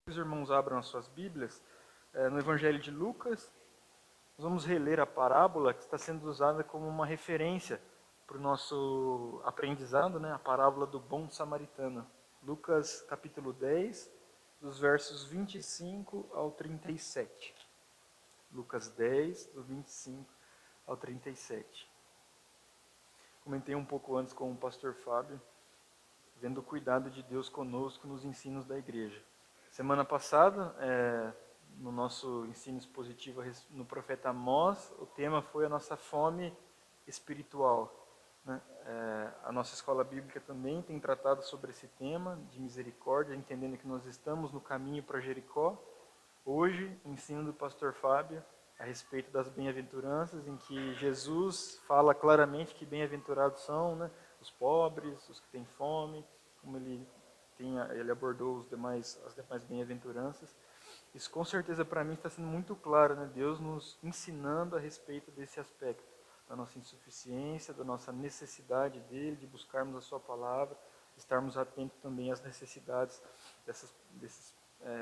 Os irmãos abram as suas Bíblias no Evangelho de Lucas. Nós vamos reler a parábola que está sendo usada como uma referência para o nosso aprendizado, né? A parábola do bom samaritano. Lucas capítulo 10, dos versos 25 ao 37. Lucas 10, do 25 ao 37. Comentei um pouco antes com o pastor Fábio, vendo o cuidado de Deus conosco nos ensinos da igreja. Semana passada, no nosso ensino expositivo no profeta Amós, o tema foi a nossa fome espiritual. Né? A nossa escola bíblica também tem tratado sobre esse tema de misericórdia, entendendo que nós estamos no caminho para Jericó. Hoje, o ensino do pastor Fábio a respeito das bem-aventuranças, em que Jesus fala claramente que bem-aventurados são, né, os pobres, os que têm fome, como ele abordou as demais bem-aventuranças. Isso com certeza para mim está sendo muito claro, né? Deus nos ensinando a respeito desse aspecto, da nossa insuficiência, da nossa necessidade dele, de buscarmos a sua palavra, estarmos atentos também às necessidades desses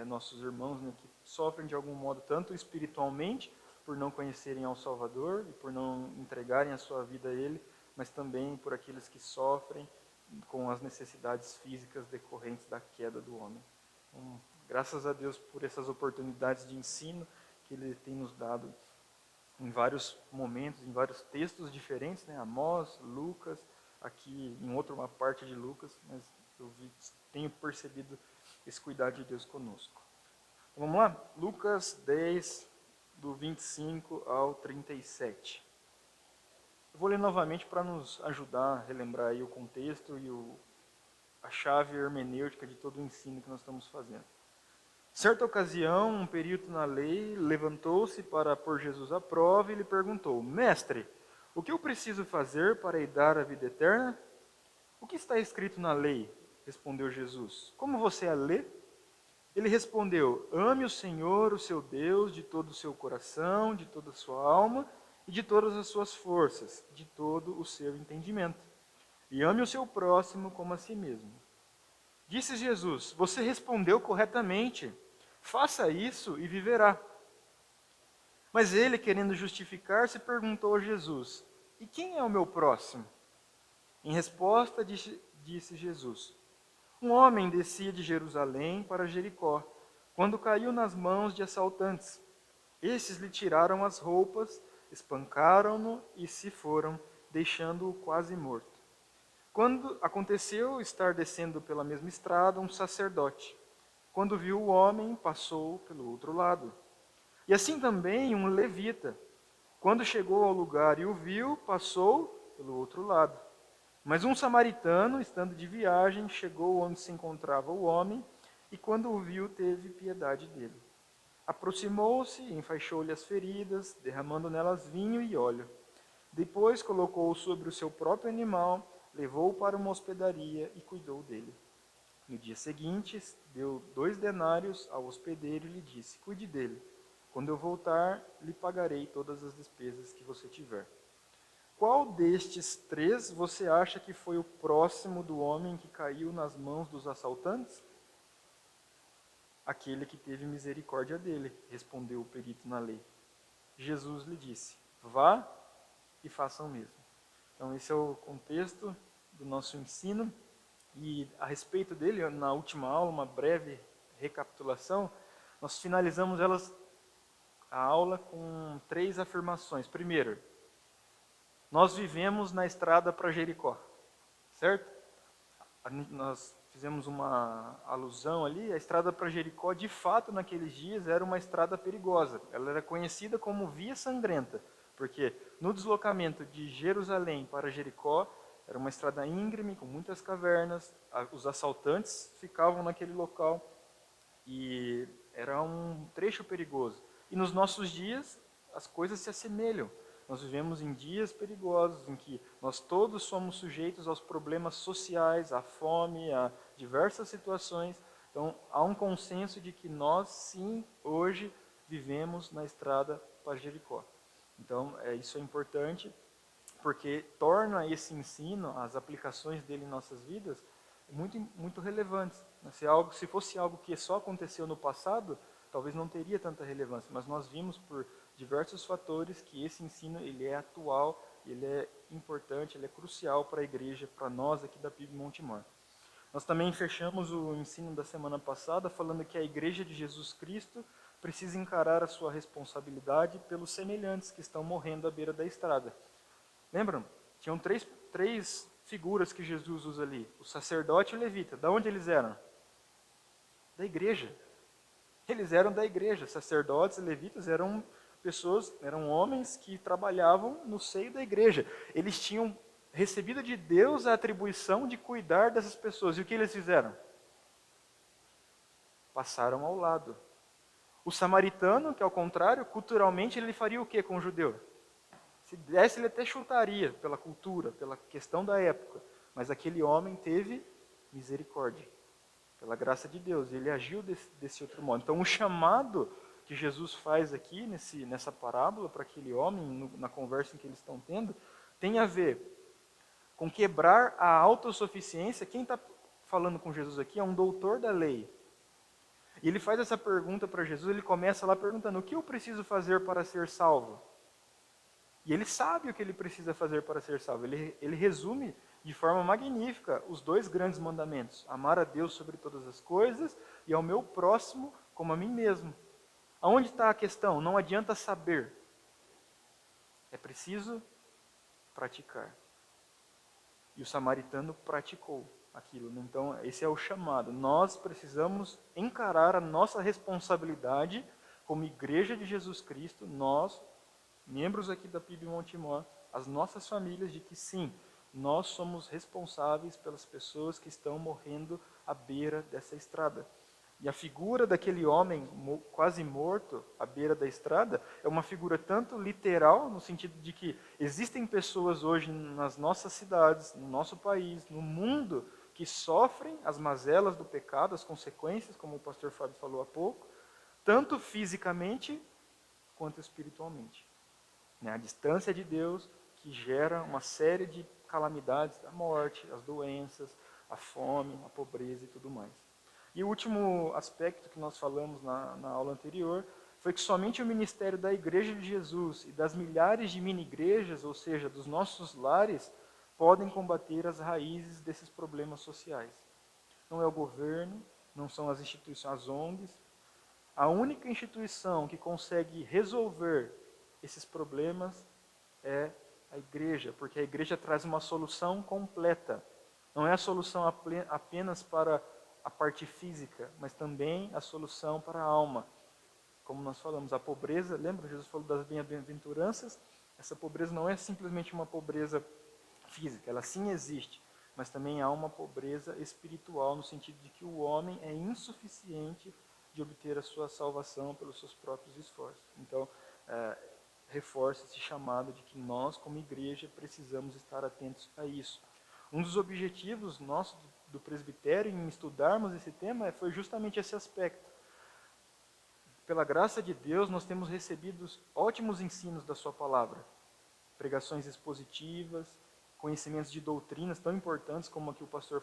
nossos irmãos, né, que sofrem de algum modo, tanto espiritualmente, por não conhecerem ao Salvador e por não entregarem a sua vida a Ele, mas também por aqueles que sofrem com as necessidades físicas decorrentes da queda do homem. Então, graças a Deus por essas oportunidades de ensino que Ele tem nos dado em vários momentos, em vários textos diferentes, né? Amós, Lucas, aqui em uma parte de Lucas, mas tenho percebido esse cuidado de Deus conosco. Então, vamos lá? Lucas 10, do 25 ao 37. Eu vou ler novamente para nos ajudar a relembrar aí o contexto e a chave hermenêutica de todo o ensino que nós estamos fazendo. Certa ocasião, um perito na lei levantou-se para pôr Jesus à prova e lhe perguntou: Mestre, o que eu preciso fazer para herdar a vida eterna? O que está escrito na lei? Respondeu Jesus. Como você a lê? Ele respondeu: Ame o Senhor, o seu Deus, de todo o seu coração, de toda a sua alma e de todas as suas forças, de todo o seu entendimento. E ame o seu próximo como a si mesmo. Disse Jesus: Você respondeu corretamente. Faça isso e viverá. Mas ele, querendo justificar-se, perguntou a Jesus: E quem é o meu próximo? Em resposta, disse Jesus: Um homem descia de Jerusalém para Jericó, quando caiu nas mãos de assaltantes. Esses lhe tiraram as roupas, espancaram-no e se foram, deixando-o quase morto. Quando aconteceu estar descendo pela mesma estrada um sacerdote, quando viu o homem, passou pelo outro lado. E assim também um levita, quando chegou ao lugar e o viu, passou pelo outro lado. Mas um samaritano, estando de viagem, chegou onde se encontrava o homem, e quando o viu, teve piedade dele. Aproximou-se, enfaixou-lhe as feridas, derramando nelas vinho e óleo. Depois colocou-o sobre o seu próprio animal, levou-o para uma hospedaria e cuidou dele. No dia seguinte, deu 2 denários ao hospedeiro e lhe disse: Cuide dele. Quando eu voltar, lhe pagarei todas as despesas que você tiver. Qual destes 3 você acha que foi o próximo do homem que caiu nas mãos dos assaltantes? Aquele que teve misericórdia dele, respondeu o perito na lei. Jesus lhe disse: Vá e faça o mesmo. Então, esse é o contexto do nosso ensino. E a respeito dele, na última aula, uma breve recapitulação, nós finalizamos a aula com 3 afirmações. Primeiro, nós vivemos na estrada para Jericó, certo? Nós fizemos uma alusão ali, a estrada para Jericó, de fato, naqueles dias, era uma estrada perigosa. Ela era conhecida como Via Sangrenta, porque no deslocamento de Jerusalém para Jericó, era uma estrada íngreme, com muitas cavernas, os assaltantes ficavam naquele local e era um trecho perigoso. E nos nossos dias, as coisas se assemelham. Nós vivemos em dias perigosos, em que nós todos somos sujeitos aos problemas sociais, à fome, a diversas situações. Então, há um consenso de que nós, sim, hoje, vivemos na estrada para Jericó. Então, isso é importante, porque torna esse ensino, as aplicações dele em nossas vidas, muito, muito relevantes. Se fosse algo que só aconteceu no passado, talvez não teria tanta relevância, mas nós vimos por diversos fatores que esse ensino ele é atual, ele é importante, ele é crucial para a igreja, para nós aqui da PIB Montemor. Nós também fechamos o ensino da semana passada falando que a igreja de Jesus Cristo precisa encarar a sua responsabilidade pelos semelhantes que estão morrendo à beira da estrada. Lembram? Tinham três figuras que Jesus usa ali, o sacerdote e o levita. Da onde eles eram? Da igreja. Eles eram da igreja. Sacerdotes e levitas eram pessoas, eram homens que trabalhavam no seio da igreja. Eles tinham recebido de Deus a atribuição de cuidar dessas pessoas. E o que eles fizeram? Passaram ao lado. O samaritano, que ao contrário, culturalmente ele faria o que com o judeu? Se desse, ele até chutaria pela cultura, pela questão da época. Mas aquele homem teve misericórdia, pela graça de Deus. Ele agiu desse outro modo. Então, o chamado que Jesus faz aqui, nessa parábola, para aquele homem, na conversa em que eles estão tendo, tem a ver com quebrar a autossuficiência. Quem está falando com Jesus aqui é um doutor da lei. E ele faz essa pergunta para Jesus, ele começa lá perguntando, o que eu preciso fazer para ser salvo? E ele sabe o que ele precisa fazer para ser salvo. Ele resume de forma magnífica os dois grandes mandamentos. Amar a Deus sobre todas as coisas e ao meu próximo como a mim mesmo. Aonde está a questão? Não adianta saber. É preciso praticar. E o samaritano praticou aquilo. Então, esse é o chamado. Nós precisamos encarar a nossa responsabilidade como igreja de Jesus Cristo, nós, membros aqui da PIB Montemor, as nossas famílias, de que sim, nós somos responsáveis pelas pessoas que estão morrendo à beira dessa estrada. E a figura daquele homem quase morto à beira da estrada é uma figura tanto literal, no sentido de que existem pessoas hoje nas nossas cidades, no nosso país, no mundo, que sofrem as mazelas do pecado, as consequências, como o pastor Fábio falou há pouco, tanto fisicamente quanto espiritualmente. A distância de Deus que gera uma série de calamidades, a morte, as doenças, a fome, a pobreza e tudo mais. E o último aspecto que nós falamos na aula anterior foi que somente o ministério da Igreja de Jesus e das milhares de mini-igrejas, ou seja, dos nossos lares, podem combater as raízes desses problemas sociais. Não é o governo, não são as instituições, as ONGs. A única instituição que consegue resolver esses problemas é a igreja, porque a igreja traz uma solução completa. Não é a solução apenas para a parte física, mas também a solução para a alma. Como nós falamos, a pobreza, lembra? Jesus falou das bem-aventuranças. Essa pobreza não é simplesmente uma pobreza física, ela sim existe, mas também há uma pobreza espiritual, no sentido de que o homem é insuficiente de obter a sua salvação pelos seus próprios esforços. Então, reforça esse chamado de que nós, como igreja, precisamos estar atentos a isso. Um dos objetivos nossos do presbitério em estudarmos esse tema foi justamente esse aspecto. Pela graça de Deus, nós temos recebido ótimos ensinos da sua palavra. Pregações expositivas, conhecimentos de doutrinas tão importantes como aqui o pastor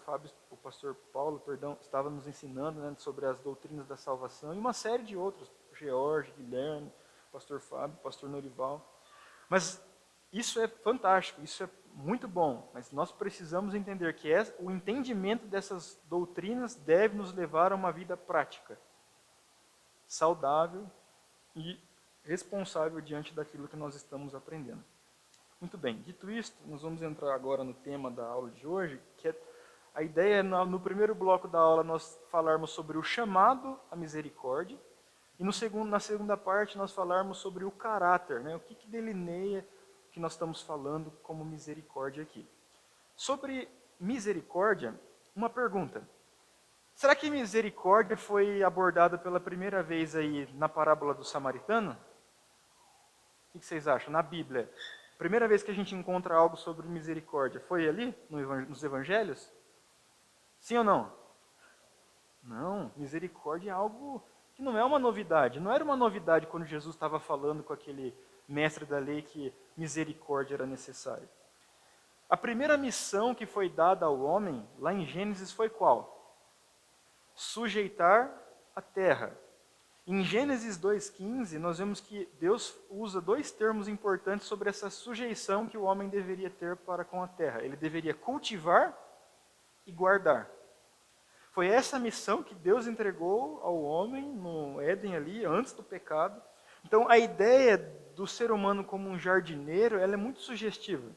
Paulo, estava nos ensinando, né, sobre as doutrinas da salvação, e uma série de outros, George, Guilherme, pastor Fábio, pastor Norival. Mas isso é fantástico, isso é muito bom, mas nós precisamos entender que o entendimento dessas doutrinas deve nos levar a uma vida prática, saudável e responsável diante daquilo que nós estamos aprendendo. Muito bem, dito isto, nós vamos entrar agora no tema da aula de hoje, que é a ideia é, no primeiro bloco da aula, nós falarmos sobre o chamado à misericórdia, e na segunda parte nós falarmos sobre o caráter, né? O que delineia o que nós estamos falando como misericórdia aqui. Sobre misericórdia, uma pergunta. Será que misericórdia foi abordada pela primeira vez aí na parábola do samaritano? O que vocês acham? Na Bíblia, a primeira vez que a gente encontra algo sobre misericórdia, foi ali, nos evangelhos? Sim ou não? Não, misericórdia é algo que não é uma novidade. Não era uma novidade quando Jesus estava falando com aquele mestre da lei que misericórdia era necessária. A primeira missão que foi dada ao homem, lá em Gênesis, foi qual? sujeitar a terra. Em Gênesis 2,15, nós vemos que Deus usa dois termos importantes sobre essa sujeição que o homem deveria ter para com a terra. Ele deveria cultivar e guardar. Foi essa missão que Deus entregou ao homem no Éden ali, antes do pecado. Então, a ideia do ser humano como um jardineiro, ela é muito sugestiva.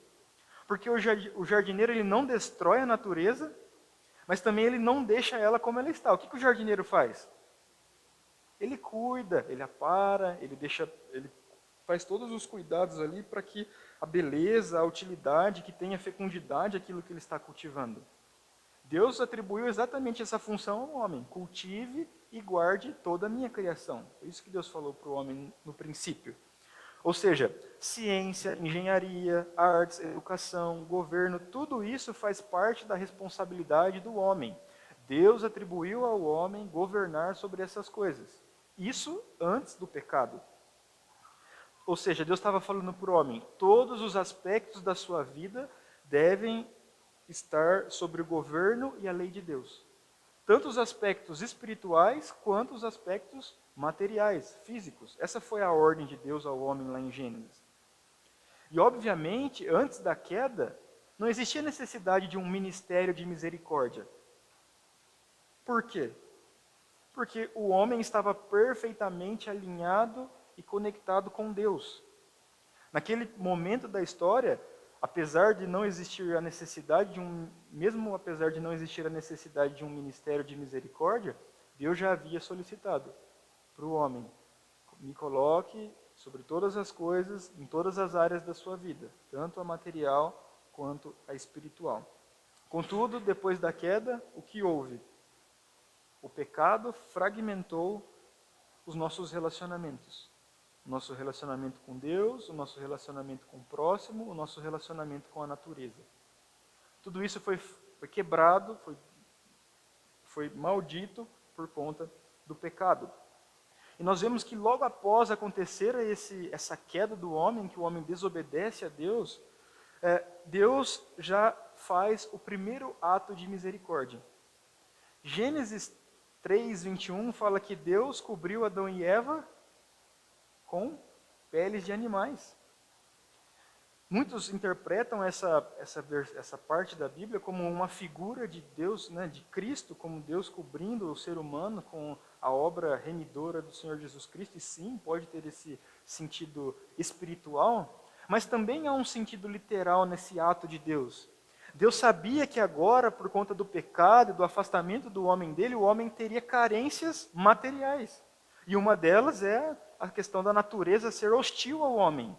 Porque o jardineiro ele não destrói a natureza, mas também ele não deixa ela como ela está. O que o jardineiro faz? Ele cuida, ele apara, ele faz todos os cuidados ali para que a beleza, a utilidade, que tenha fecundidade aquilo que ele está cultivando. Deus atribuiu exatamente essa função ao homem. Cultive e guarde toda a minha criação. Foi isso que Deus falou para o homem no princípio. Ou seja, ciência, engenharia, artes, educação, governo, tudo isso faz parte da responsabilidade do homem. Deus atribuiu ao homem governar sobre essas coisas. Isso antes do pecado. Ou seja, Deus estava falando para o homem, todos os aspectos da sua vida devem estar sobre o governo e a lei de Deus. Tanto os aspectos espirituais quanto os aspectos materiais, físicos. Essa foi a ordem de Deus ao homem lá em Gênesis. E obviamente, antes da queda, não existia necessidade de um ministério de misericórdia. Por quê? Porque o homem estava perfeitamente alinhado e conectado com Deus. Naquele momento da história, apesar de não existir a necessidade mesmo apesar de não existir a necessidade de um ministério de misericórdia, Deus já havia solicitado para o homem: me coloque sobre todas as coisas, em todas as áreas da sua vida, tanto a material quanto a espiritual. Contudo, depois da queda, o que houve? O pecado fragmentou os nossos relacionamentos. O nosso relacionamento com Deus, o nosso relacionamento com o próximo, o nosso relacionamento com a natureza. Tudo isso foi quebrado, foi maldito por conta do pecado. E nós vemos que logo após acontecer essa queda do homem, que o homem desobedece a Deus, Deus já faz o primeiro ato de misericórdia. Gênesis 3:21 fala que Deus cobriu Adão e Eva com peles de animais. Muitos interpretam essa parte da Bíblia como uma figura de Deus, né, de Cristo, como Deus cobrindo o ser humano com a obra remidora do Senhor Jesus Cristo. E sim, pode ter esse sentido espiritual, mas também há um sentido literal nesse ato de Deus. Deus sabia que agora, por conta do pecado e do afastamento do homem dele, o homem teria carências materiais. E uma delas é a questão da natureza ser hostil ao homem.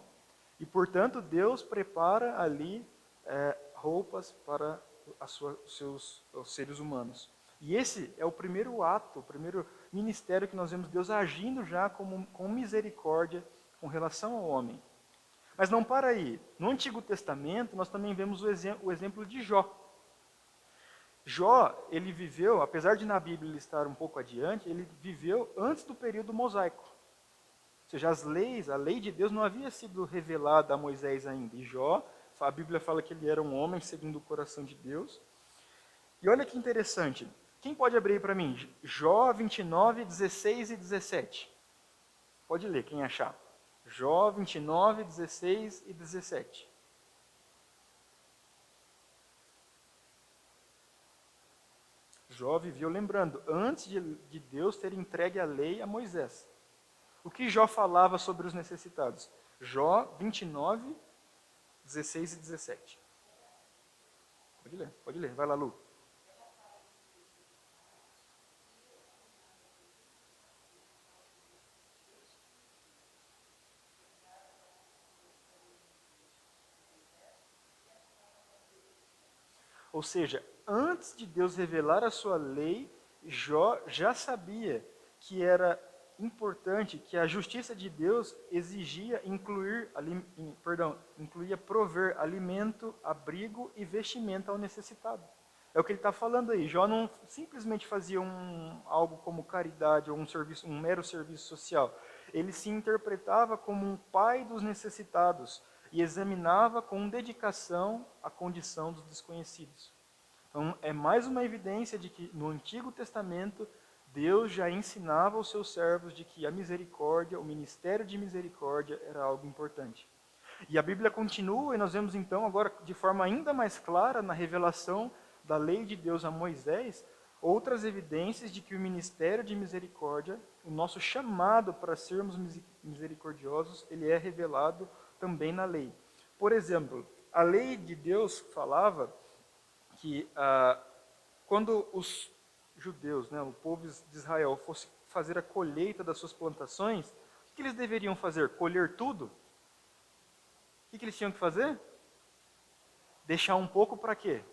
E, portanto, Deus prepara ali roupas para os seres humanos. E esse é o primeiro ato, o primeiro ministério que nós vemos Deus agindo já com misericórdia com relação ao homem. Mas não para aí. No Antigo Testamento, nós também vemos o exemplo de Jó. Jó, ele viveu, apesar de na Bíblia ele estar um pouco adiante, ele viveu antes do período mosaico. Ou seja, a lei de Deus não havia sido revelada a Moisés ainda. E Jó, a Bíblia fala que ele era um homem segundo o coração de Deus. E olha que interessante. Quem pode abrir para mim? Jó 29, 16 e 17. Pode ler, quem achar. Jó 29, 16 e 17. Jó viveu, lembrando, antes de Deus ter entregue a lei a Moisés. O que Jó falava sobre os necessitados? Jó 29, 16 e 17. Pode ler. Vai lá, Lu. Ou seja, antes de Deus revelar a sua lei, Jó já sabia que era importante, que a justiça de Deus incluía prover alimento, abrigo e vestimenta ao necessitado. É o que ele está falando aí. Jó não simplesmente fazia algo como caridade ou um mero serviço social. Ele se interpretava como um pai dos necessitados e examinava com dedicação a condição dos desconhecidos. Então, é mais uma evidência de que no Antigo Testamento, Deus já ensinava aos seus servos de que a misericórdia, o ministério de misericórdia era algo importante. E a Bíblia continua, e nós vemos então agora de forma ainda mais clara na revelação da lei de Deus a Moisés, outras evidências de que o ministério de misericórdia, o nosso chamado para sermos misericordiosos, ele é revelado também na lei. Por exemplo, a lei de Deus falava que quando os judeus, o povo de Israel, fosse fazer a colheita das suas plantações, o que eles deveriam fazer? Colher tudo? O que eles tinham que fazer? Deixar um pouco para quê?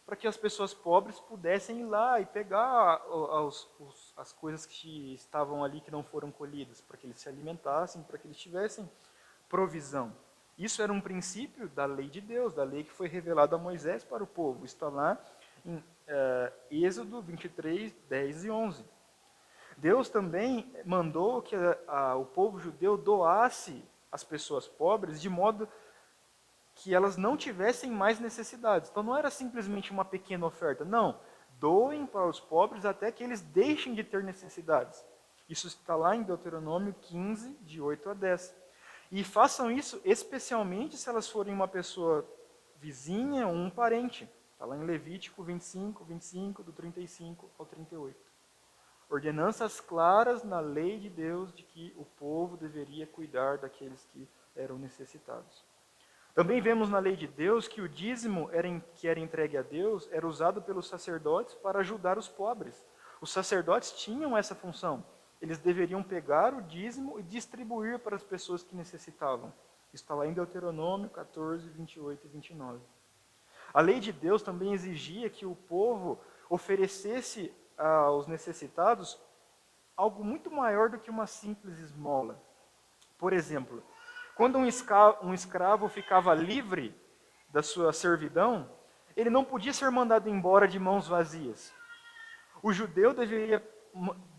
Para que as pessoas pobres pudessem ir lá e pegar as coisas que estavam ali que não foram colhidas, para que eles se alimentassem, para que eles tivessem provisão. Isso era um princípio da lei de Deus, da lei que foi revelada a Moisés para o povo. Está lá em Êxodo 23, 10 e 11. Deus também mandou que o povo judeu doasse as pessoas pobres de modo que elas não tivessem mais necessidades. Então não era simplesmente uma pequena oferta, não. Doem para os pobres até que eles deixem de ter necessidades. Isso está lá em Deuteronômio 15, de 8 a 10. E façam isso especialmente se elas forem uma pessoa vizinha ou um parente. Está lá em Levítico 25, do 35 ao 38. Ordenanças claras na lei de Deus de que o povo deveria cuidar daqueles que eram necessitados. Também vemos na lei de Deus que o dízimo que era entregue a Deus era usado pelos sacerdotes para ajudar os pobres. Os sacerdotes tinham essa função. Eles deveriam pegar o dízimo e distribuir para as pessoas que necessitavam. Está lá em Deuteronômio 14, 28 e 29. A lei de Deus também exigia que o povo oferecesse aos necessitados algo muito maior do que uma simples esmola. Por exemplo, quando um escravo ficava livre da sua servidão, ele não podia ser mandado embora de mãos vazias. O judeu deveria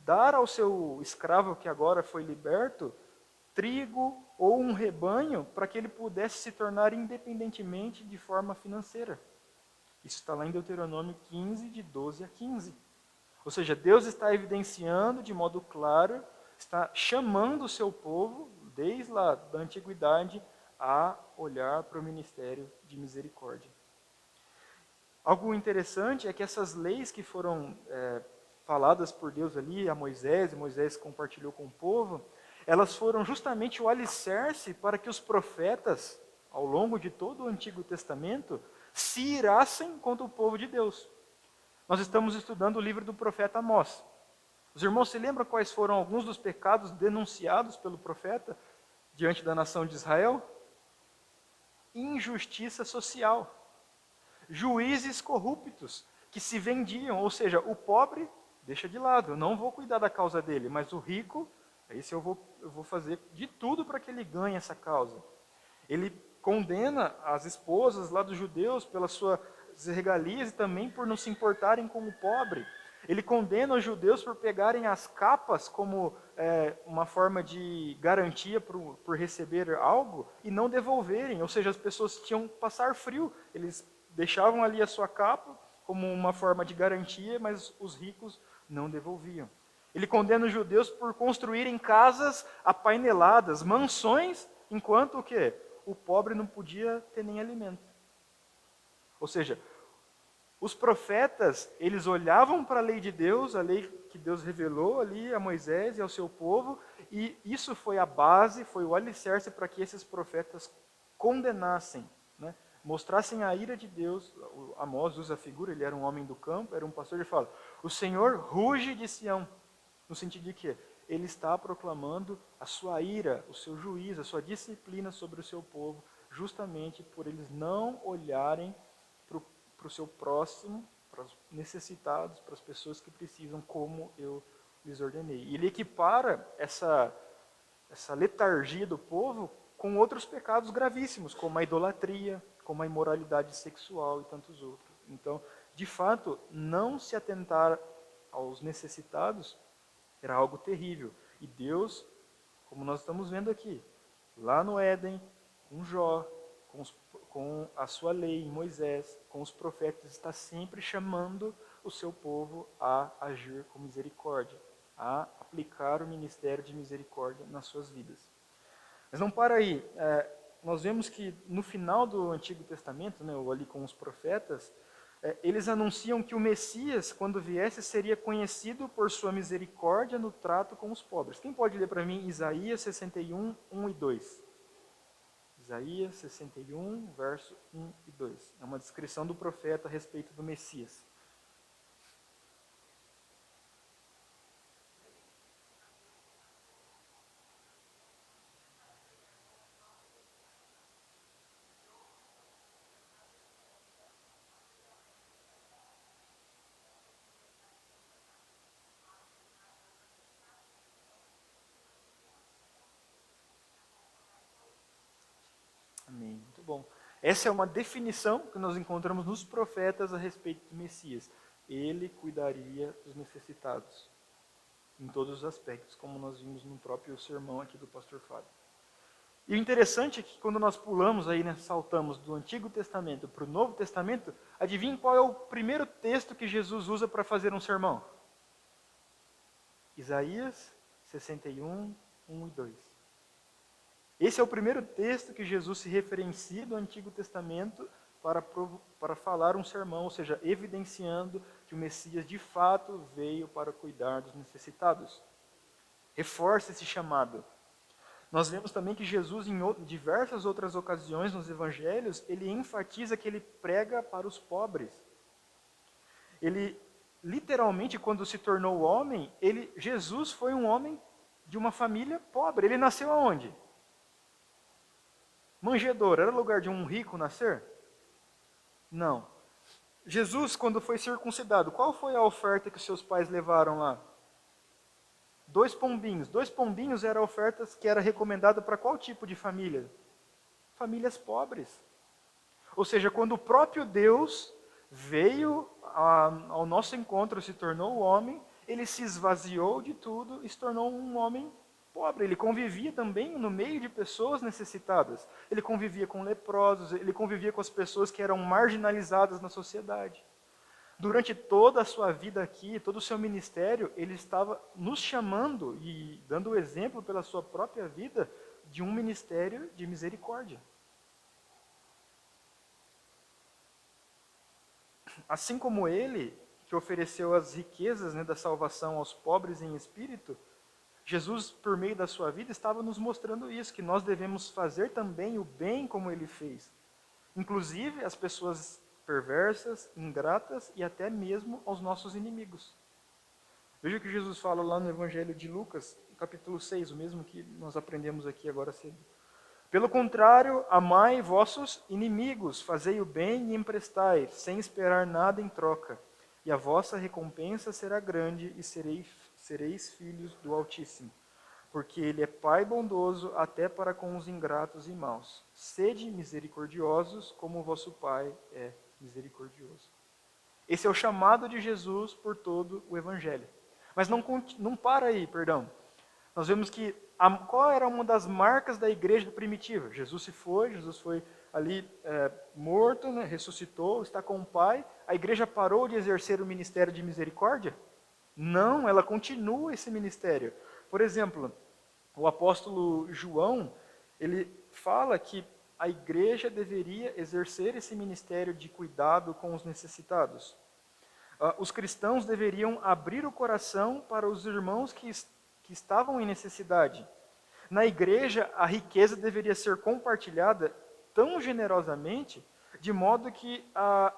dar ao seu escravo que agora foi liberto trigo ou um rebanho para que ele pudesse se tornar independentemente de forma financeira. Isso está lá em Deuteronômio 15, de 12 a 15. Ou seja, Deus está evidenciando de modo claro, está chamando o seu povo, desde lá da antiguidade, a olhar para o ministério de misericórdia. Algo interessante é que essas leis que foram faladas por Deus ali a Moisés, e Moisés compartilhou com o povo, elas foram justamente o alicerce para que os profetas, ao longo de todo o Antigo Testamento, se irassem contra o povo de Deus. Nós estamos estudando o livro do profeta Amós. Os irmãos se lembram quais foram alguns dos pecados denunciados pelo profeta diante da nação de Israel? Injustiça social. Juízes corruptos que se vendiam, ou seja, o pobre deixa de lado, eu não vou cuidar da causa dele, mas o rico, esse eu vou fazer de tudo para que ele ganhe essa causa. Ele condena as esposas lá dos judeus pelas suas regalias e também por não se importarem com o pobre. Ele condena os judeus por pegarem as capas como uma forma de garantia por receber algo e não devolverem. Ou seja, as pessoas tinham que passar frio. Eles deixavam ali a sua capa como uma forma de garantia, mas os ricos não devolviam. Ele condena os judeus por construírem casas apaineladas, mansões, enquanto o quê? O pobre não podia ter nem alimento. Ou seja, os profetas, eles olhavam para a lei de Deus, a lei que Deus revelou ali a Moisés e ao seu povo, e isso foi a base, foi o alicerce para que esses profetas condenassem, mostrassem a ira de Deus. Amós usa a figura, ele era um homem do campo, era um pastor, ele fala, o Senhor ruge de Sião, no sentido de que ele está proclamando a sua ira, o seu juízo, a sua disciplina sobre o seu povo, justamente por eles não olharem para o seu próximo, para os necessitados, para as pessoas que precisam, como eu lhes ordenei. E ele equipara essa letargia do povo com outros pecados gravíssimos, como a idolatria, como a imoralidade sexual e tantos outros. Então, de fato, não se atentar aos necessitados era algo terrível. E Deus, como nós estamos vendo aqui, lá no Éden, com Jó, com a sua lei em Moisés, com os profetas, está sempre chamando o seu povo a agir com misericórdia, a aplicar o ministério de misericórdia nas suas vidas. Mas não para aí. Nós vemos que no final do Antigo Testamento, né, ou ali com os profetas, eles anunciam que o Messias, quando viesse, seria conhecido por sua misericórdia no trato com os pobres. Quem pode ler para mim Isaías 61, 1 e 2? Isaías 61, verso 1 e 2. É uma descrição do profeta a respeito do Messias. Amém. Muito bom. Essa é uma definição que nós encontramos nos profetas a respeito do Messias. Ele cuidaria dos necessitados, em todos os aspectos, como nós vimos no próprio sermão aqui do pastor Fábio. E o interessante é que quando nós pulamos aí, né, saltamos do Antigo Testamento para o Novo Testamento, adivinhem qual é o primeiro texto que Jesus usa para fazer um sermão? Isaías 61, 1 e 2. Esse é o primeiro texto que Jesus se referencia do Antigo Testamento para falar um sermão, ou seja, evidenciando que o Messias de fato veio para cuidar dos necessitados. Reforça esse chamado. Nós vemos também que Jesus, em diversas outras ocasiões nos evangelhos, ele enfatiza que ele prega para os pobres. Ele, literalmente, quando se tornou homem, Jesus foi um homem de uma família pobre. Ele nasceu aonde? Manjedoura, era lugar de um rico nascer? Não. Jesus, quando foi circuncidado, qual foi a oferta que seus pais levaram lá? 2 pombinhos. 2 pombinhos era a oferta que era recomendada para qual tipo de família? Famílias pobres. Ou seja, quando o próprio Deus veio ao nosso encontro, se tornou homem, ele se esvaziou de tudo e se tornou um homem pobre. Ele convivia também no meio de pessoas necessitadas. Ele convivia com leprosos, ele convivia com as pessoas que eram marginalizadas na sociedade. Durante toda a sua vida aqui, todo o seu ministério, ele estava nos chamando e dando o exemplo pela sua própria vida de um ministério de misericórdia. Assim como ele, que ofereceu as riquezas, né, da salvação aos pobres em espírito, Jesus, por meio da sua vida, estava nos mostrando isso, que nós devemos fazer também o bem como ele fez. Inclusive as pessoas perversas, ingratas e até mesmo aos nossos inimigos. Veja o que Jesus fala lá no Evangelho de Lucas, capítulo 6, o mesmo que nós aprendemos aqui agora cedo. Pelo contrário, amai vossos inimigos, fazei o bem e emprestai, sem esperar nada em troca. E a vossa recompensa será grande e sereis filhos do Altíssimo. Porque ele é Pai bondoso até para com os ingratos e maus. Sede misericordiosos, como o vosso Pai é misericordioso. Esse é o chamado de Jesus por todo o Evangelho. Mas não para aí, perdão. Nós vemos que qual era uma das marcas da igreja primitiva? Jesus foi ali morto, né, ressuscitou, está com o Pai. A igreja parou de exercer o ministério de misericórdia? Não, ela continua esse ministério. Por exemplo, o apóstolo João, ele fala que a igreja deveria exercer esse ministério de cuidado com os necessitados. Os cristãos deveriam abrir o coração para os irmãos que estavam em necessidade. Na igreja, a riqueza deveria ser compartilhada tão generosamente, de modo que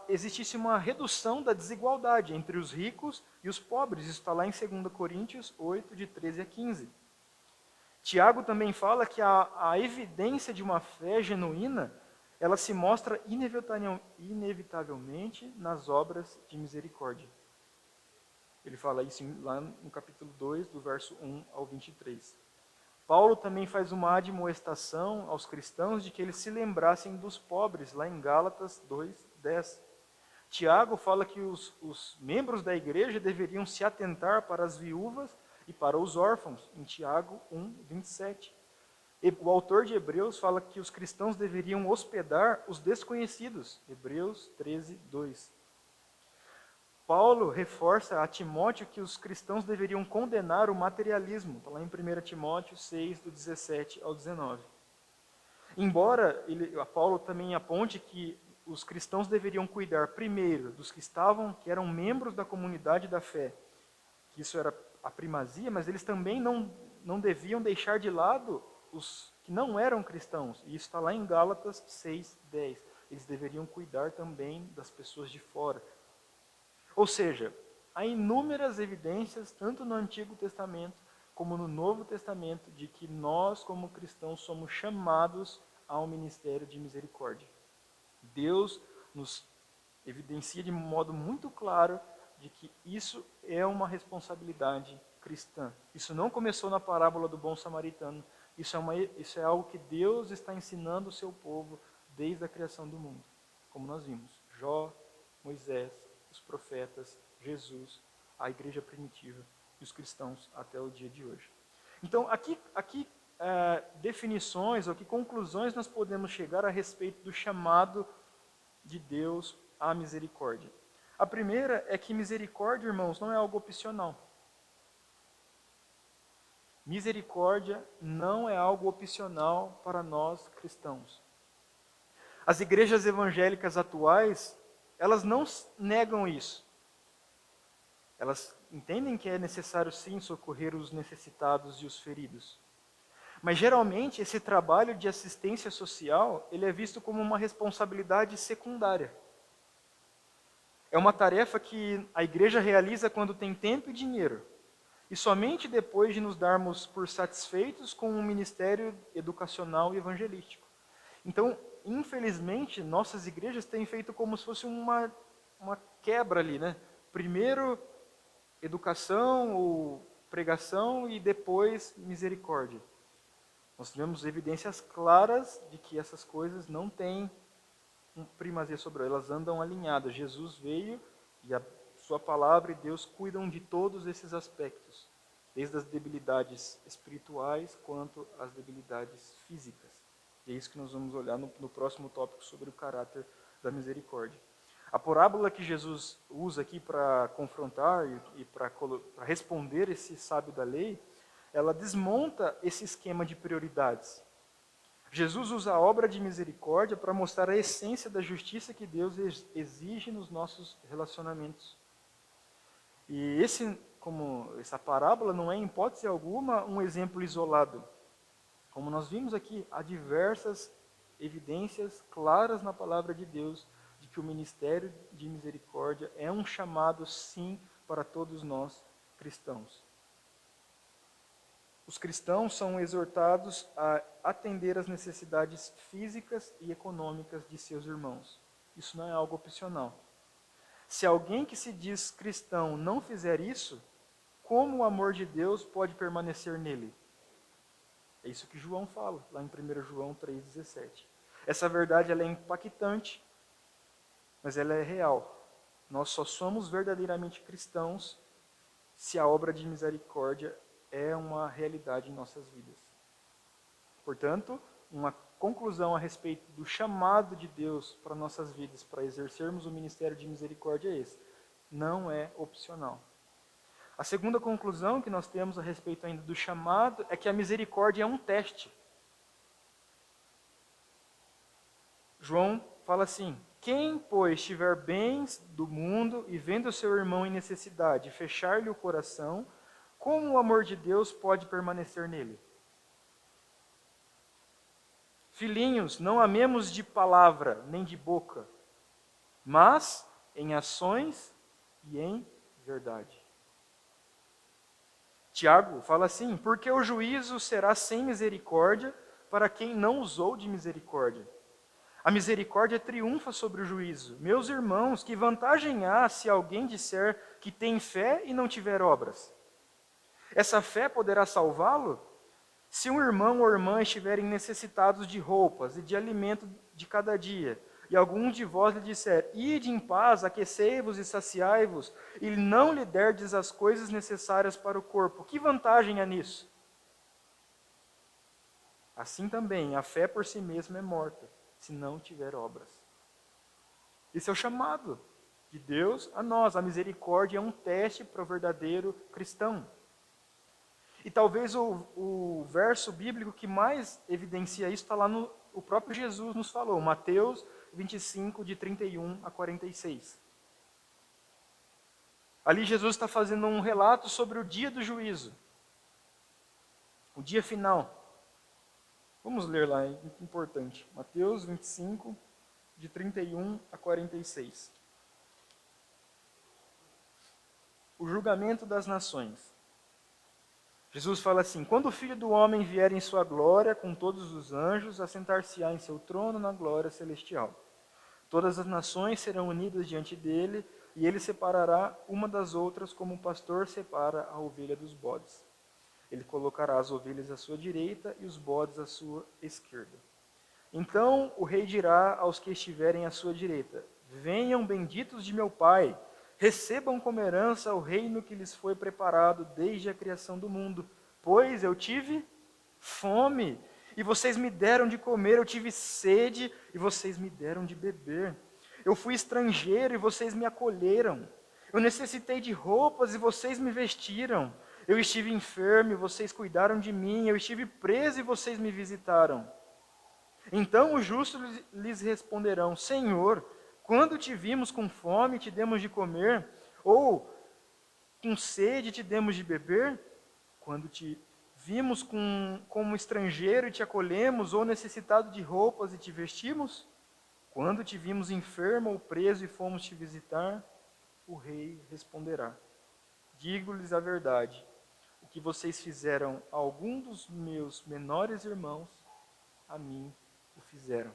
existisse uma redução da desigualdade entre os ricos e os pobres. Isso está lá em 2 Coríntios 8, de 13 a 15. Tiago também fala que a evidência de uma fé genuína, ela se mostra inevitavelmente nas obras de misericórdia. Ele fala isso lá no capítulo 2, do verso 1 ao 23. Paulo também faz uma admoestação aos cristãos de que eles se lembrassem dos pobres, lá em Gálatas 2, 10. Tiago fala que os membros da igreja deveriam se atentar para as viúvas e para os órfãos, em Tiago 1, 27. O autor de Hebreus fala que os cristãos deveriam hospedar os desconhecidos. Hebreus 13, 2. Paulo reforça a Timóteo que os cristãos deveriam condenar o materialismo. Está lá em 1 Timóteo 6, do 17 ao 19. Embora Paulo também aponte que os cristãos deveriam cuidar primeiro dos que eram membros da comunidade da fé, que isso era a primazia, mas eles também não deviam deixar de lado os que não eram cristãos. E isso está lá em Gálatas 6, 10. Eles deveriam cuidar também das pessoas de fora. Ou seja, há inúmeras evidências, tanto no Antigo Testamento como no Novo Testamento, de que nós, como cristãos, somos chamados ao ministério de misericórdia. Deus nos evidencia de modo muito claro de que isso é uma responsabilidade cristã. Isso não começou na parábola do bom samaritano. Isso é algo que Deus está ensinando o seu povo desde a criação do mundo. Como nós vimos, Jó, Moisés, os profetas, Jesus, a igreja primitiva e os cristãos até o dia de hoje. Então, aqui definições ou que conclusões nós podemos chegar a respeito do chamado de Deus à misericórdia. A primeira é que misericórdia, irmãos, não é algo opcional. Misericórdia não é algo opcional para nós cristãos. As igrejas evangélicas atuais, elas não negam isso. Elas entendem que é necessário sim socorrer os necessitados e os feridos. Mas geralmente esse trabalho de assistência social, ele é visto como uma responsabilidade secundária. É uma tarefa que a igreja realiza quando tem tempo e dinheiro. E somente depois de nos darmos por satisfeitos com um ministério educacional e evangelístico. Então, infelizmente, nossas igrejas têm feito como se fosse uma quebra ali, né? Primeiro educação ou pregação e depois misericórdia. Nós tivemos evidências claras de que essas coisas não têm primazia sobre elas, andam alinhadas. Jesus veio e a sua palavra e Deus cuidam de todos esses aspectos, desde as debilidades espirituais quanto às debilidades físicas. E é isso que nós vamos olhar no próximo tópico sobre o caráter da misericórdia. A parábola que Jesus usa aqui para confrontar e para responder esse sábio da lei, ela desmonta esse esquema de prioridades. Jesus usa a obra de misericórdia para mostrar a essência da justiça que Deus exige nos nossos relacionamentos. E essa parábola não é, em hipótese alguma, um exemplo isolado. Como nós vimos aqui, há diversas evidências claras na palavra de Deus de que o ministério de misericórdia é um chamado, sim, para todos nós cristãos. Os cristãos são exortados a atender às necessidades físicas e econômicas de seus irmãos. Isso não é algo opcional. Se alguém que se diz cristão não fizer isso, como o amor de Deus pode permanecer nele? É isso que João fala, lá em 1 João 3,17. Essa verdade ela é impactante, mas ela é real. Nós só somos verdadeiramente cristãos se a obra de misericórdia é uma realidade em nossas vidas. Portanto, uma conclusão a respeito do chamado de Deus para nossas vidas, para exercermos o ministério de misericórdia é esse. Não é opcional. A segunda conclusão que nós temos a respeito ainda do chamado é que a misericórdia é um teste. João fala assim: quem, pois, tiver bens do mundo e vendo seu irmão em necessidade, fechar-lhe o coração, como o amor de Deus pode permanecer nele? Filhinhos, não amemos de palavra, nem de boca, mas em ações e em verdade. Tiago fala assim: porque o juízo será sem misericórdia para quem não usou de misericórdia. A misericórdia triunfa sobre o juízo. Meus irmãos, que vantagem há se alguém disser que tem fé e não tiver obras? Essa fé poderá salvá-lo? Se um irmão ou irmã estiverem necessitados de roupas e de alimento de cada dia, e algum de vós lhe disser: ide em paz, aquecei-vos e saciai-vos, e não lhe derdes as coisas necessárias para o corpo, que vantagem há nisso? Assim também, a fé por si mesma é morta, se não tiver obras. Esse é o chamado de Deus a nós. A misericórdia é um teste para o verdadeiro cristão. E talvez o verso bíblico que mais evidencia isso está lá no o próprio Jesus nos falou, Mateus 25, de 31 a 46. Ali Jesus está fazendo um relato sobre o dia do juízo, o dia final. Vamos ler lá, é importante. Mateus 25, de 31 a 46. O julgamento das nações. Jesus fala assim: quando o Filho do Homem vier em sua glória, com todos os anjos, assentar-se-á em seu trono na glória celestial. Todas as nações serão unidas diante dele, e ele separará uma das outras, como o pastor separa a ovelha dos bodes. Ele colocará as ovelhas à sua direita e os bodes à sua esquerda. Então o rei dirá aos que estiverem à sua direita: venham benditos de meu Pai, recebam como herança o reino que lhes foi preparado desde a criação do mundo. Pois eu tive fome, e vocês me deram de comer, eu tive sede, e vocês me deram de beber. Eu fui estrangeiro, e vocês me acolheram. Eu necessitei de roupas, e vocês me vestiram. Eu estive enfermo, e vocês cuidaram de mim. Eu estive preso, e vocês me visitaram. Então os justos lhes responderão: Senhor, quando te vimos com fome, te demos de comer, ou com sede, te demos de beber? Quando te vimos como estrangeiro e te acolhemos, ou necessitado de roupas e te vestimos? Quando te vimos enfermo ou preso e fomos te visitar? O rei responderá: digo-lhes a verdade, o que vocês fizeram a algum dos meus menores irmãos, a mim o fizeram.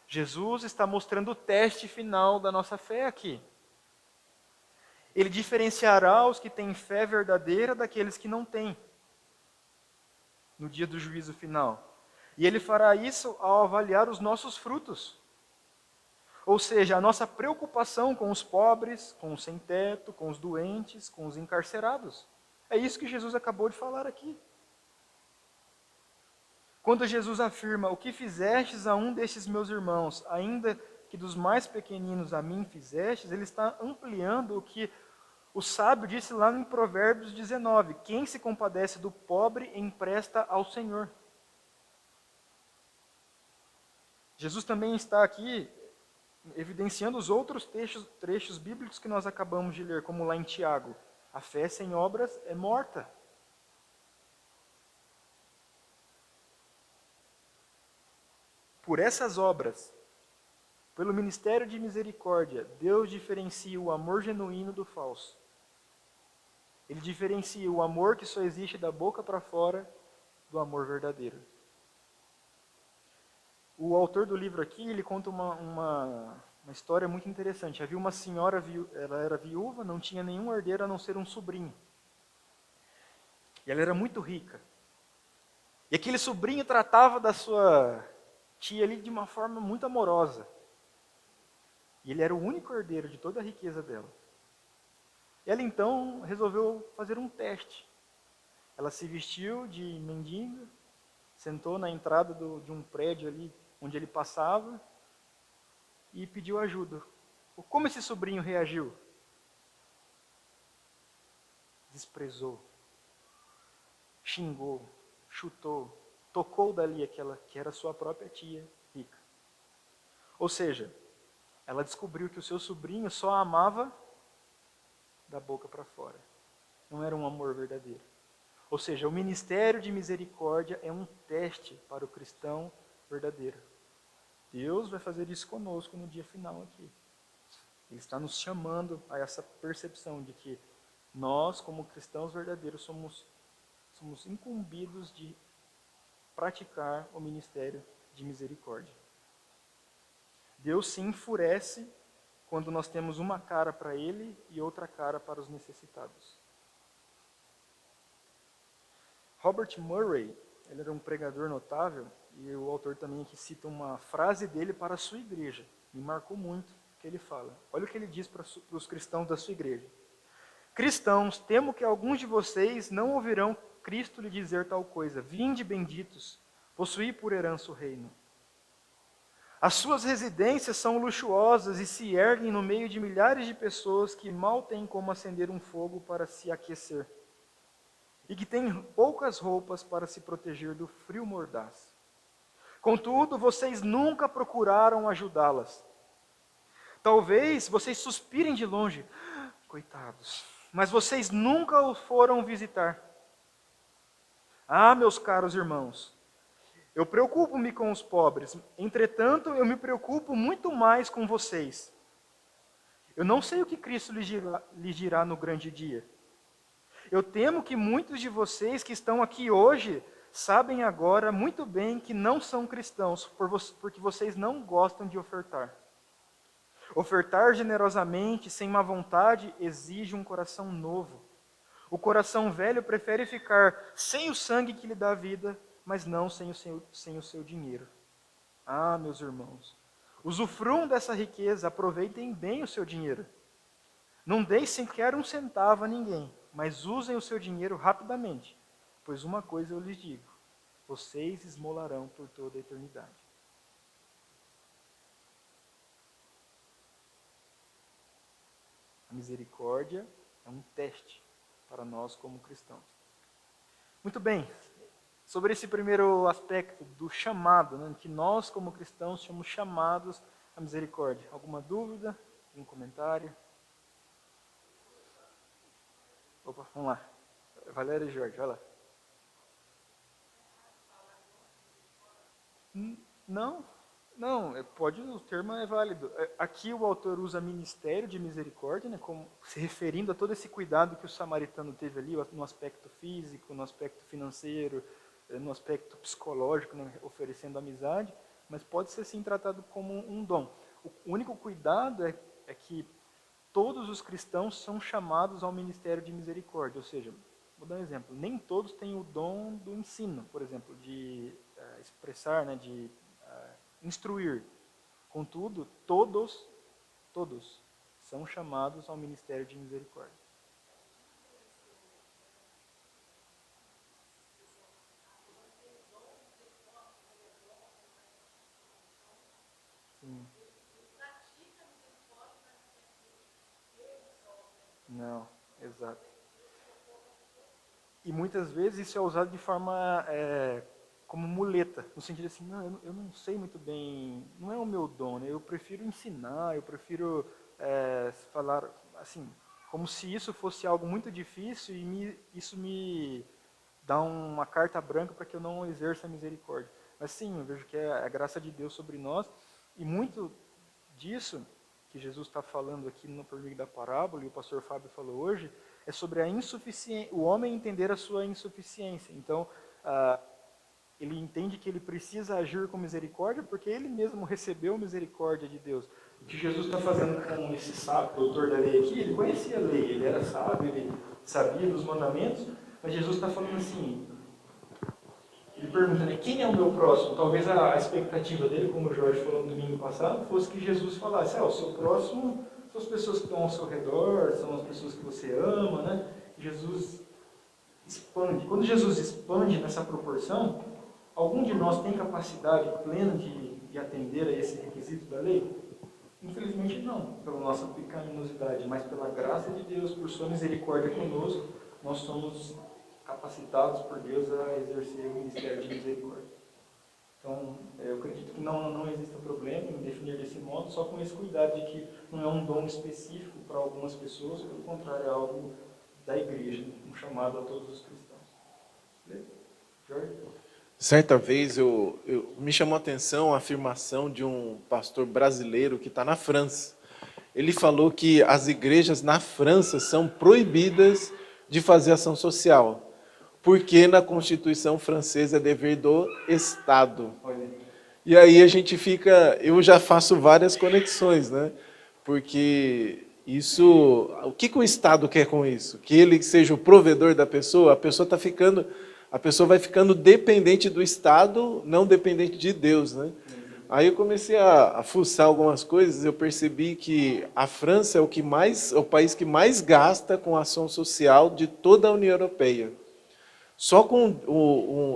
Jesus está mostrando o teste final da nossa fé aqui. Ele diferenciará os que têm fé verdadeira daqueles que não têm, no dia do juízo final. E ele fará isso ao avaliar os nossos frutos. Ou seja, a nossa preocupação com os pobres, com os sem-teto, com os doentes, com os encarcerados. É isso que Jesus acabou de falar aqui. Quando Jesus afirma: o que fizestes a um destes meus irmãos, ainda que dos mais pequeninos a mim fizestes, ele está ampliando o que o sábio disse lá em Provérbios 19: quem se compadece do pobre empresta ao Senhor. Jesus também está aqui evidenciando os outros trechos bíblicos que nós acabamos de ler, como lá em Tiago: a fé sem obras é morta. Por essas obras, pelo ministério de misericórdia, Deus diferencia o amor genuíno do falso. Ele diferencia o amor que só existe da boca para fora do amor verdadeiro. O autor do livro aqui, ele conta uma história muito interessante. Havia uma senhora, ela era viúva, não tinha nenhum herdeiro a não ser um sobrinho. E ela era muito rica. E aquele sobrinho tratava da sua tia ali de uma forma muito amorosa. E ele era o único herdeiro de toda a riqueza dela. Ela então resolveu fazer um teste. Ela se vestiu de mendiga, sentou na entrada de um prédio ali onde ele passava e pediu ajuda. Como esse sobrinho reagiu? Desprezou, xingou, chutou, tocou dali aquela que era sua própria tia rica. Ou seja, ela descobriu que o seu sobrinho só a amava da boca para fora. Não era um amor verdadeiro. Ou seja, o ministério de misericórdia é um teste para o cristão verdadeiro. Deus vai fazer isso conosco no dia final aqui. Ele está nos chamando a essa percepção de que nós, como cristãos verdadeiros, somos incumbidos de praticar o ministério de misericórdia. Deus se enfurece quando nós temos uma cara para Ele e outra cara para os necessitados. Robert Murray, ele era um pregador notável, e o autor também aqui cita uma frase dele para a sua igreja. Me marcou muito o que ele fala. Olha o que ele diz para os cristãos da sua igreja. Cristãos, temo que alguns de vocês não ouvirão Cristo lhe dizer tal coisa. Vinde benditos, possuí por herança o reino. As suas residências são luxuosas e se erguem no meio de milhares de pessoas que mal têm como acender um fogo para se aquecer. E que têm poucas roupas para se proteger do frio mordaz. Contudo, vocês nunca procuraram ajudá-las. Talvez vocês suspirem de longe, coitados, mas vocês nunca o foram visitar. Ah, meus caros irmãos, eu preocupo-me com os pobres, entretanto, eu me preocupo muito mais com vocês. Eu não sei o que Cristo lhes dirá no grande dia. Eu temo que muitos de vocês que estão aqui hoje sabem agora muito bem que não são cristãos, porque vocês não gostam de ofertar. Ofertar generosamente, sem má vontade, exige um coração novo. O coração velho prefere ficar sem o sangue que lhe dá vida, mas não sem o seu dinheiro. Ah, meus irmãos, usufruam dessa riqueza, aproveitem bem o seu dinheiro. Não deem sequer um centavo a ninguém, mas usem o seu dinheiro rapidamente, pois uma coisa eu lhes digo, vocês esmolarão por toda a eternidade. A misericórdia é um teste para nós como cristãos. Muito bem, sobre esse primeiro aspecto do chamado, né, que nós como cristãos somos chamados à misericórdia. Alguma dúvida? Algum comentário? Opa, vamos lá. Valéria e Jorge, vai lá. Não, pode, o termo é válido. Aqui o autor usa ministério de misericórdia, né, como se referindo a todo esse cuidado que o samaritano teve ali, no aspecto físico, no aspecto financeiro, no aspecto psicológico, né, oferecendo amizade, mas pode ser sim tratado como um dom. O único cuidado é que todos os cristãos são chamados ao ministério de misericórdia, ou seja, vou dar um exemplo, nem todos têm o dom do ensino, por exemplo, de expressar, né, de instruir. Contudo, todos são chamados ao ministério de misericórdia. Sim. Não, exato. E muitas vezes isso é usado de forma como muleta, no sentido assim, não, eu não sei muito bem, não é o meu dom, né? Eu prefiro ensinar, eu prefiro falar, assim, como se isso fosse algo muito difícil e isso me dá uma carta branca para que eu não exerça a misericórdia. Mas sim, eu vejo que é a graça de Deus sobre nós, e muito disso que Jesus está falando aqui por meio da parábola, e o pastor Fábio falou hoje, é sobre a insuficiência, o homem entender a sua insuficiência. Então, ele entende que ele precisa agir com misericórdia, porque ele mesmo recebeu misericórdia de Deus. O que Jesus está fazendo com esse sábio, doutor da lei aqui, ele conhecia a lei, ele era sábio, ele sabia dos mandamentos, mas Jesus está falando assim, ele pergunta, né, quem é o meu próximo? Talvez a expectativa dele, como o Jorge falou no domingo passado, fosse que Jesus falasse, o seu próximo são as pessoas que estão ao seu redor, são as pessoas que você ama, né? Jesus expande. Quando Jesus expande nessa proporção, algum de nós tem capacidade plena de atender a esse requisito da lei? Infelizmente não, pela nossa pecaminosidade, mas pela graça de Deus, por sua misericórdia conosco, nós somos capacitados por Deus a exercer o ministério de misericórdia. Então, eu acredito que não exista problema em definir desse modo, só com esse cuidado de que não é um dom específico para algumas pessoas, pelo contrário, é algo da igreja, um chamado a todos os cristãos. Beleza? Jorge? Certa vez me chamou a atenção a afirmação de um pastor brasileiro que está na França. Ele falou que as igrejas na França são proibidas de fazer ação social, porque na Constituição francesa é dever do Estado. E aí a gente fica, eu já faço várias conexões, né? Porque isso, o que o Estado quer com isso? Que ele seja o provedor da pessoa, a pessoa vai ficando dependente do Estado, não dependente de Deus, né? Aí eu comecei a fuçar algumas coisas, eu percebi que a França é o país que mais gasta com ação social de toda a União Europeia. Só com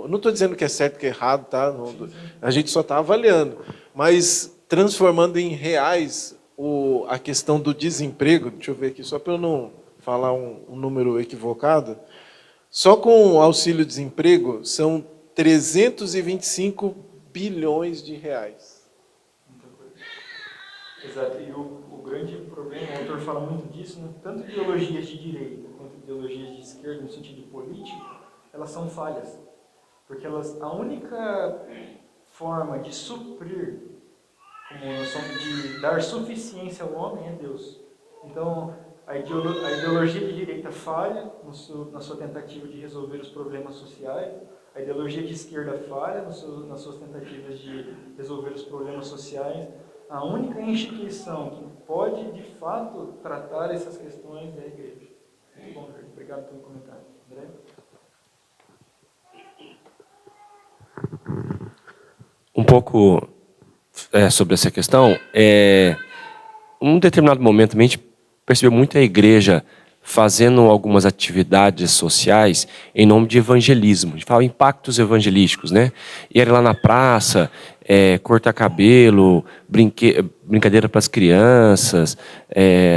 não estou dizendo que é certo que é errado, tá? A gente só está avaliando. Mas transformando em reais a questão do desemprego, deixa eu ver aqui, só para eu não falar um número equivocado, só com o auxílio-desemprego são 325 bilhões de reais. Muita coisa. Exato, e o grande problema, o autor fala muito disso, né? Tanto ideologias de direita quanto ideologias de esquerda, no sentido político, elas são falhas. Porque a única forma de suprir, como noção de dar suficiência ao homem, é Deus. Então, a ideologia de direita falha na sua tentativa de resolver os problemas sociais, a ideologia de esquerda falha nas suas tentativas de resolver os problemas sociais. A única instituição que pode, de fato, tratar essas questões é a igreja. Muito bom, Jorge. Obrigado pelo comentário. André? Um pouco sobre essa questão, um determinado momento a gente percebeu muito a igreja fazendo algumas atividades sociais em nome de evangelismo. A gente fala impactos evangelísticos, né? E era lá na praça, cortar cabelo, brincadeira para as crianças,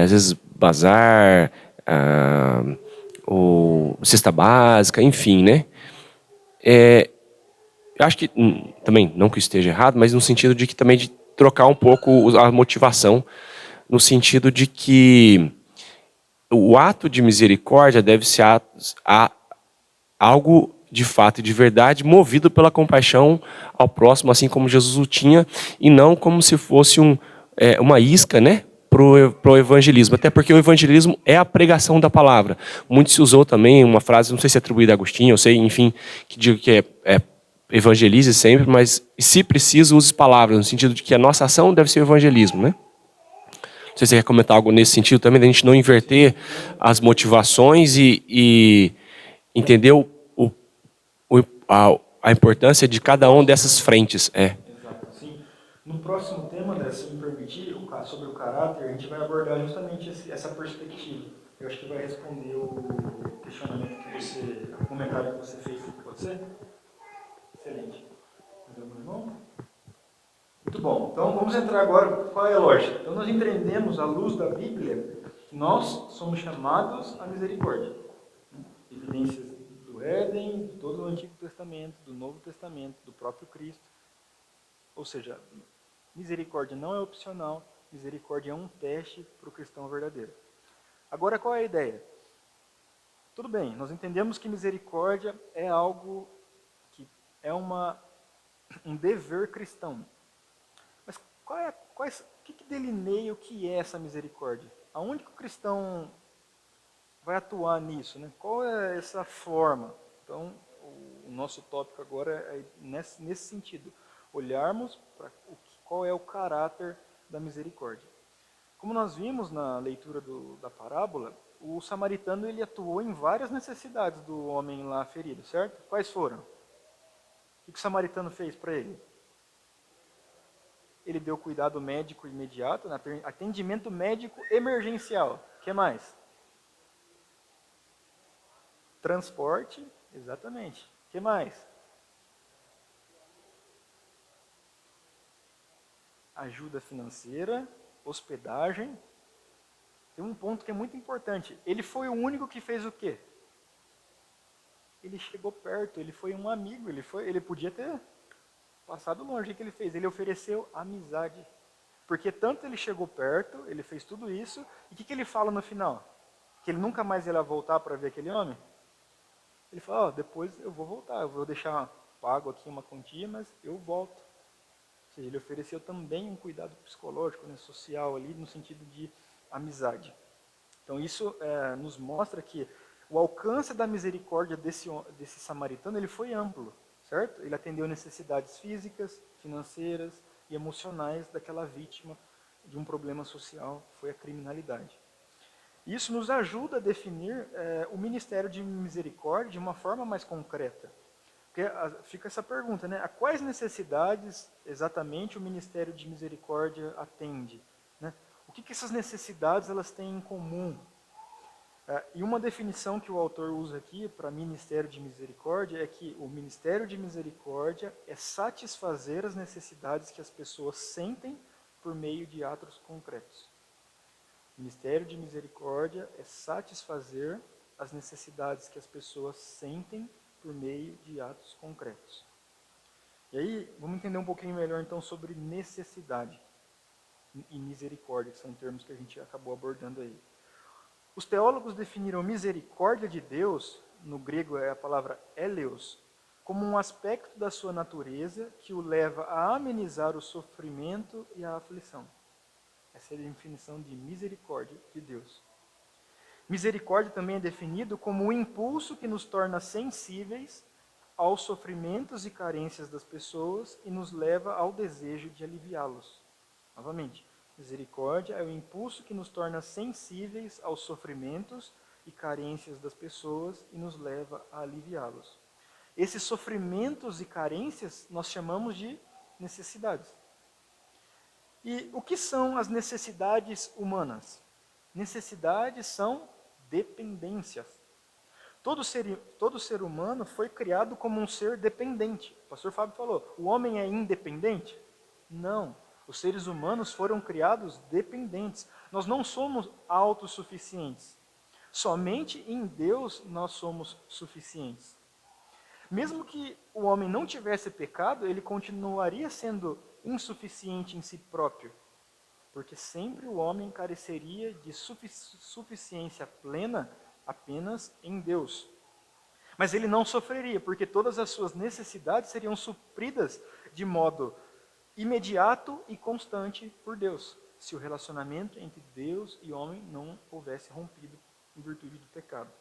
às vezes bazar, ou cesta básica, enfim, né? Eu acho que, também, não que esteja errado, mas no sentido de que também de trocar um pouco a motivação, no sentido de que o ato de misericórdia deve ser algo de fato e de verdade movido pela compaixão ao próximo, assim como Jesus o tinha, e não como se fosse uma isca, né, para o evangelismo. Até porque o evangelismo é a pregação da palavra. Muito se usou também uma frase, não sei se é atribuída a Agostinho, eu sei, enfim, que digo que evangelize sempre, mas se preciso, use palavras, no sentido de que a nossa ação deve ser o evangelismo, né? Não sei se você quer comentar algo nesse sentido também, da gente não inverter as motivações e entender a importância de cada uma dessas frentes. Exato, sim. No próximo tema, né, se me permitir, sobre o caráter, a gente vai abordar justamente essa perspectiva. Eu acho que vai responder o questionamento o comentário que você fez. Pode ser? Excelente. Mais algum irmão? Muito bom. Então vamos entrar agora. Qual é a lógica? Então nós entendemos, à luz da Bíblia, que nós somos chamados à misericórdia. Evidências do Éden, de todo o Antigo Testamento, do Novo Testamento, do próprio Cristo. Ou seja, misericórdia não é opcional, misericórdia é um teste para o cristão verdadeiro. Agora, qual é a ideia? Tudo bem, nós entendemos que misericórdia é algo que é um dever cristão. Mas o que delineia o que é essa misericórdia? Aonde que o cristão vai atuar nisso, né? Qual é essa forma? Então, o nosso tópico agora é nesse sentido. Olharmos para qual é o caráter da misericórdia. Como nós vimos na leitura da parábola, o samaritano ele atuou em várias necessidades do homem lá ferido, certo? Quais foram? O que o samaritano fez para ele? Ele deu cuidado médico imediato, atendimento médico emergencial. O que mais? Transporte, exatamente. O que mais? Ajuda financeira, hospedagem. Tem um ponto que é muito importante. Ele foi o único que fez o quê? Ele chegou perto, ele foi um amigo, ele podia ter passado longe. O que ele fez? Ele ofereceu amizade. Porque tanto ele chegou perto, ele fez tudo isso, e o que ele fala no final? Que ele nunca mais ia voltar para ver aquele homem? Ele fala, depois eu vou voltar, eu vou deixar pago aqui uma quantia, mas eu volto. Ou seja, ele ofereceu também um cuidado psicológico, né, social ali, no sentido de amizade. Então isso nos mostra que o alcance da misericórdia desse samaritano ele foi amplo, certo? Ele atendeu necessidades físicas, financeiras e emocionais daquela vítima de um problema social, que foi a criminalidade. Isso nos ajuda a definir o ministério de misericórdia de uma forma mais concreta. Porque fica essa pergunta, né? A quais necessidades exatamente o ministério de misericórdia atende? Né? O que essas necessidades elas têm em comum? E uma definição que o autor usa aqui para ministério de misericórdia é que o ministério de misericórdia é satisfazer as necessidades que as pessoas sentem por meio de atos concretos. O ministério de misericórdia é satisfazer as necessidades que as pessoas sentem por meio de atos concretos. E aí, vamos entender um pouquinho melhor então sobre necessidade e misericórdia, que são termos que a gente acabou abordando aí. Os teólogos definiram misericórdia de Deus, no grego é a palavra eleos, como um aspecto da sua natureza que o leva a amenizar o sofrimento e a aflição. Essa é a definição de misericórdia de Deus. Misericórdia também é definido como o impulso que nos torna sensíveis aos sofrimentos e carências das pessoas e nos leva ao desejo de aliviá-los. Novamente, misericórdia é o impulso que nos torna sensíveis aos sofrimentos e carências das pessoas e nos leva a aliviá-los. Esses sofrimentos e carências nós chamamos de necessidades. E o que são as necessidades humanas? Necessidades são dependências. Todo ser humano foi criado como um ser dependente. O pastor Fábio falou, o homem é independente? Não. Os seres humanos foram criados dependentes. Nós não somos autossuficientes. Somente em Deus nós somos suficientes. Mesmo que o homem não tivesse pecado, ele continuaria sendo insuficiente em si próprio. Porque sempre o homem careceria de suficiência plena apenas em Deus. Mas ele não sofreria, porque todas as suas necessidades seriam supridas de modo imediato e constante por Deus, se o relacionamento entre Deus e homem não houvesse rompido em virtude do pecado.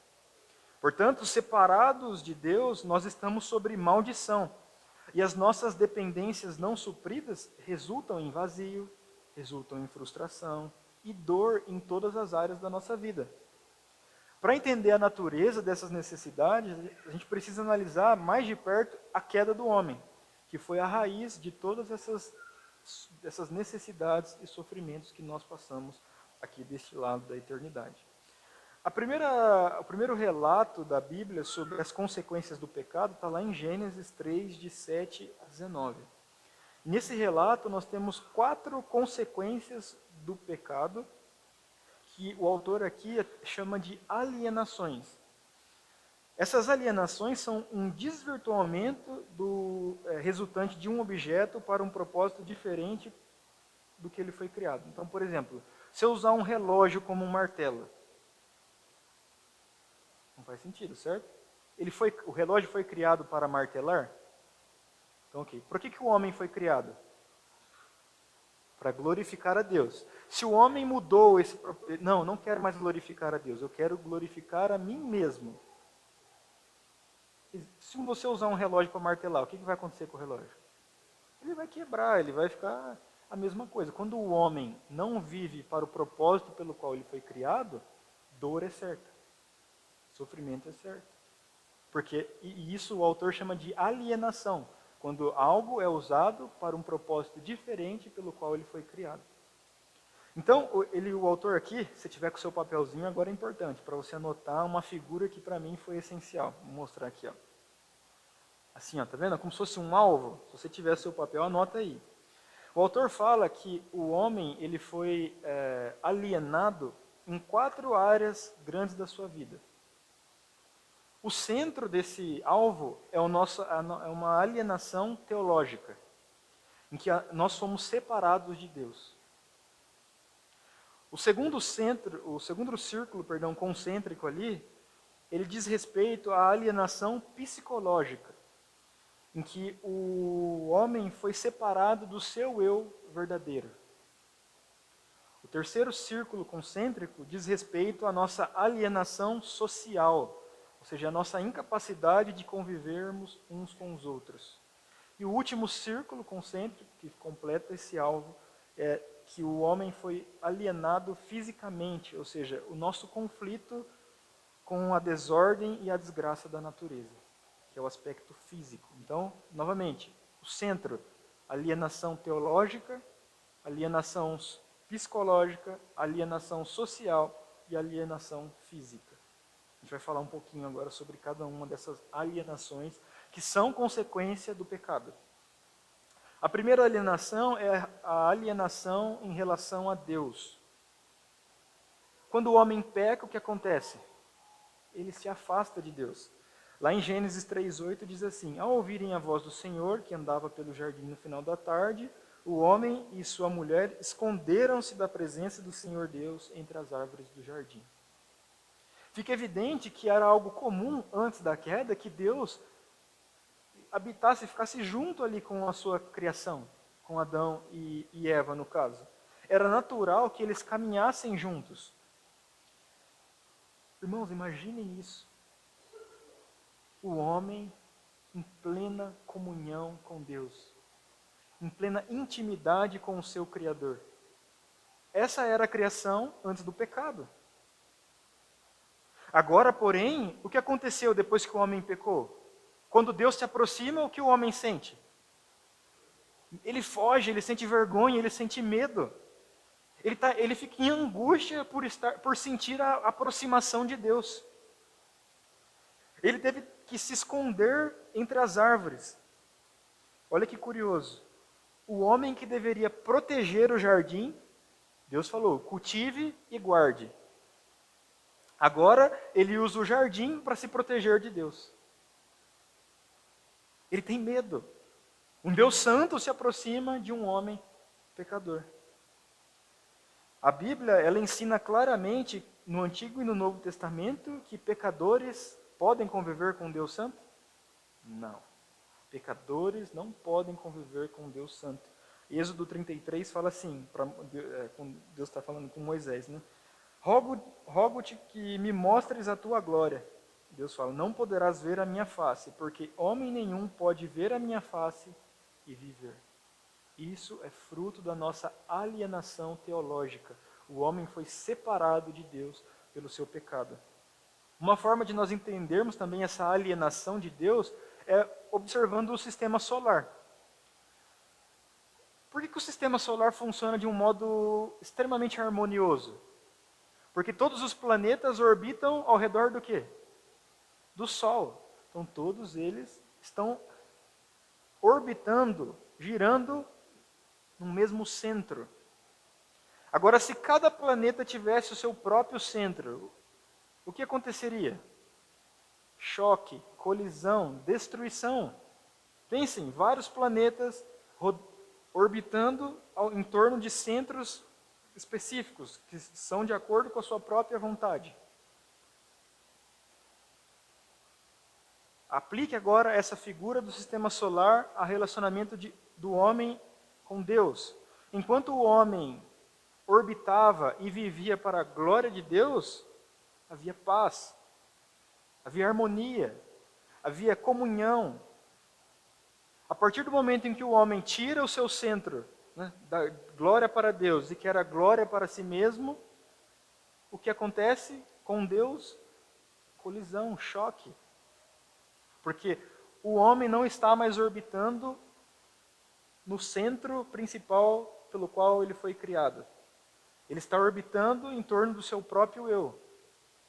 Portanto, separados de Deus, nós estamos sob maldição, e as nossas dependências não supridas resultam em vazio, resultam em frustração e dor em todas as áreas da nossa vida. Para entender a natureza dessas necessidades, a gente precisa analisar mais de perto a queda do homem, que foi a raiz de todas essas necessidades e sofrimentos que nós passamos aqui deste lado da eternidade. O primeiro relato da Bíblia sobre as consequências do pecado está lá em Gênesis 3, de 7 a 19. Nesse relato nós temos 4 consequências do pecado, que o autor aqui chama de alienações. Essas alienações são um desvirtuamento resultante de um objeto para um propósito diferente do que ele foi criado. Então, por exemplo, se eu usar um relógio como um martelo, não faz sentido, certo? O relógio foi criado para martelar? Então, ok. Por que o homem foi criado? Para glorificar a Deus. Se o homem mudou não quero mais glorificar a Deus, eu quero glorificar a mim mesmo. Se você usar um relógio para martelar, o que vai acontecer com o relógio? Ele vai quebrar, ele vai ficar a mesma coisa. Quando o homem não vive para o propósito pelo qual ele foi criado, dor é certa, sofrimento é certo. E isso o autor chama de alienação, quando algo é usado para um propósito diferente pelo qual ele foi criado. Então, o autor aqui, se tiver com o seu papelzinho, agora é importante, para você anotar uma figura que para mim foi essencial. Vou mostrar aqui, ó. Assim, ó, tá vendo? Como se fosse um alvo. Se você tiver seu papel, anota aí. O autor fala que o homem ele foi alienado em 4 áreas grandes da sua vida. O centro desse alvo é uma alienação teológica, em que nós somos separados de Deus. O segundo círculo concêntrico ali, ele diz respeito à alienação psicológica, em que o homem foi separado do seu eu verdadeiro. O terceiro círculo concêntrico diz respeito à nossa alienação social, ou seja, a nossa incapacidade de convivermos uns com os outros. E o último círculo concêntrico, que completa esse alvo, é que o homem foi alienado fisicamente, ou seja, o nosso conflito com a desordem e a desgraça da natureza. que é o aspecto físico. Então, novamente, o centro, alienação teológica, alienação psicológica, alienação social e alienação física. A gente vai falar um pouquinho agora sobre cada uma dessas alienações que são consequência do pecado. A primeira alienação é a alienação em relação a Deus. Quando o homem peca, o que acontece? Ele se afasta de Deus. Lá em Gênesis 3:8 diz assim: ao ouvirem a voz do Senhor, que andava pelo jardim no final da tarde, o homem e sua mulher esconderam-se da presença do Senhor Deus entre as árvores do jardim. Fica evidente que era algo comum antes da queda que Deus habitasse, ficasse junto ali com a sua criação, com Adão e Eva no caso. Era natural que eles caminhassem juntos. Irmãos, imaginem isso. O homem em plena comunhão com Deus, em plena intimidade com o seu Criador. Essa era a criação antes do pecado. Agora, porém, o que aconteceu depois que o homem pecou? Quando Deus se aproxima, o que o homem sente? Ele foge, ele sente vergonha, ele sente medo. Ele fica em angústia por sentir a aproximação de Deus. Ele teve que se esconder entre as árvores. Olha que curioso. O homem que deveria proteger o jardim, Deus falou, cultive e guarde. Agora, ele usa o jardim para se proteger de Deus. Ele tem medo. Um Deus santo se aproxima de um homem pecador. A Bíblia, ela ensina claramente, no Antigo e no Novo Testamento, que pecadores podem conviver com Deus santo? Não. Pecadores não podem conviver com Deus santo. Êxodo 33 fala assim, Deus está falando com Moisés, né? Rogo-te que me mostres a tua glória. Deus fala, não poderás ver a minha face, porque homem nenhum pode ver a minha face e viver. Isso é fruto da nossa alienação teológica. O homem foi separado de Deus pelo seu pecado. Uma forma de nós entendermos também essa alienação de Deus é observando o sistema solar. Por que o sistema solar funciona de um modo extremamente harmonioso? Porque todos os planetas orbitam ao redor do quê? Do Sol. Então todos eles estão orbitando, girando no mesmo centro. Agora, se cada planeta tivesse o seu próprio centro, o que aconteceria? Choque, colisão, destruição. Pensem, vários planetas orbitando em torno de centros específicos, que são de acordo com a sua própria vontade. Aplique agora essa figura do sistema solar ao relacionamento do homem com Deus. Enquanto o homem orbitava e vivia para a glória de Deus, havia paz, havia harmonia, havia comunhão. A partir do momento em que o homem tira o seu centro, né, da glória para Deus e quer a glória para si mesmo, o que acontece com Deus? Colisão, choque. Porque o homem não está mais orbitando no centro principal pelo qual ele foi criado. Ele está orbitando em torno do seu próprio eu,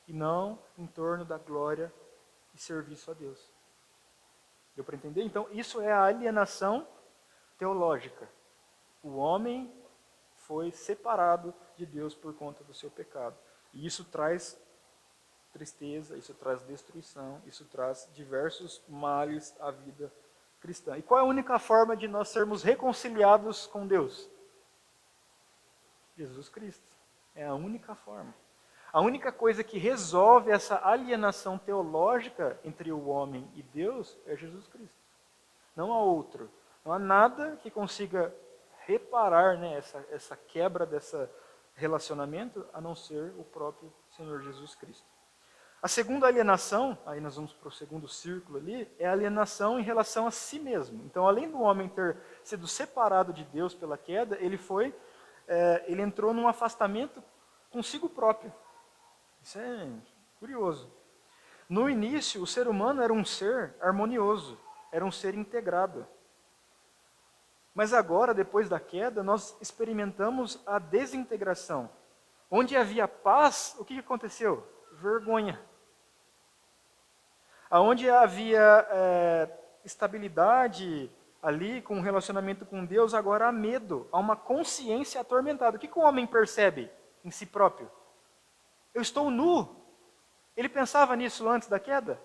e não em torno da glória e serviço a Deus. Deu para entender? Então, isso é a alienação teológica. O homem foi separado de Deus por conta do seu pecado. E isso traz tristeza, isso traz destruição, isso traz diversos males à vida cristã. E qual é a única forma de nós sermos reconciliados com Deus? Jesus Cristo. É a única forma. A única coisa que resolve essa alienação teológica entre o homem e Deus é Jesus Cristo. Não há outro. Não há nada que consiga reparar, né, essa quebra desse relacionamento, a não ser o próprio Senhor Jesus Cristo. A segunda alienação, aí nós vamos para o segundo círculo ali, é a alienação em relação a si mesmo. Então, além do homem ter sido separado de Deus pela queda, ele entrou num afastamento consigo próprio. Isso é curioso. No início, o ser humano era um ser harmonioso, era um ser integrado. Mas agora, depois da queda, nós experimentamos a desintegração. Onde havia paz, o que aconteceu? Vergonha. Aonde havia estabilidade ali, com um relacionamento com Deus, agora há medo, há uma consciência atormentada. O que o homem percebe em si próprio? Eu estou nu. Ele pensava nisso antes da queda?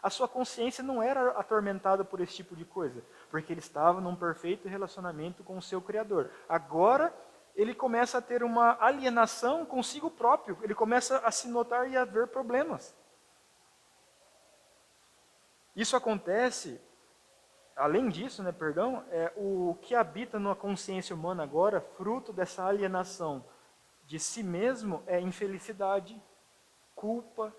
A sua consciência não era atormentada por esse tipo de coisa, porque ele estava num perfeito relacionamento com o seu Criador. Agora, ele começa a ter uma alienação consigo próprio, ele começa a se notar e a ver problemas. Isso acontece, além disso, o que habita na consciência humana agora, fruto dessa alienação de si mesmo, é infelicidade, culpa,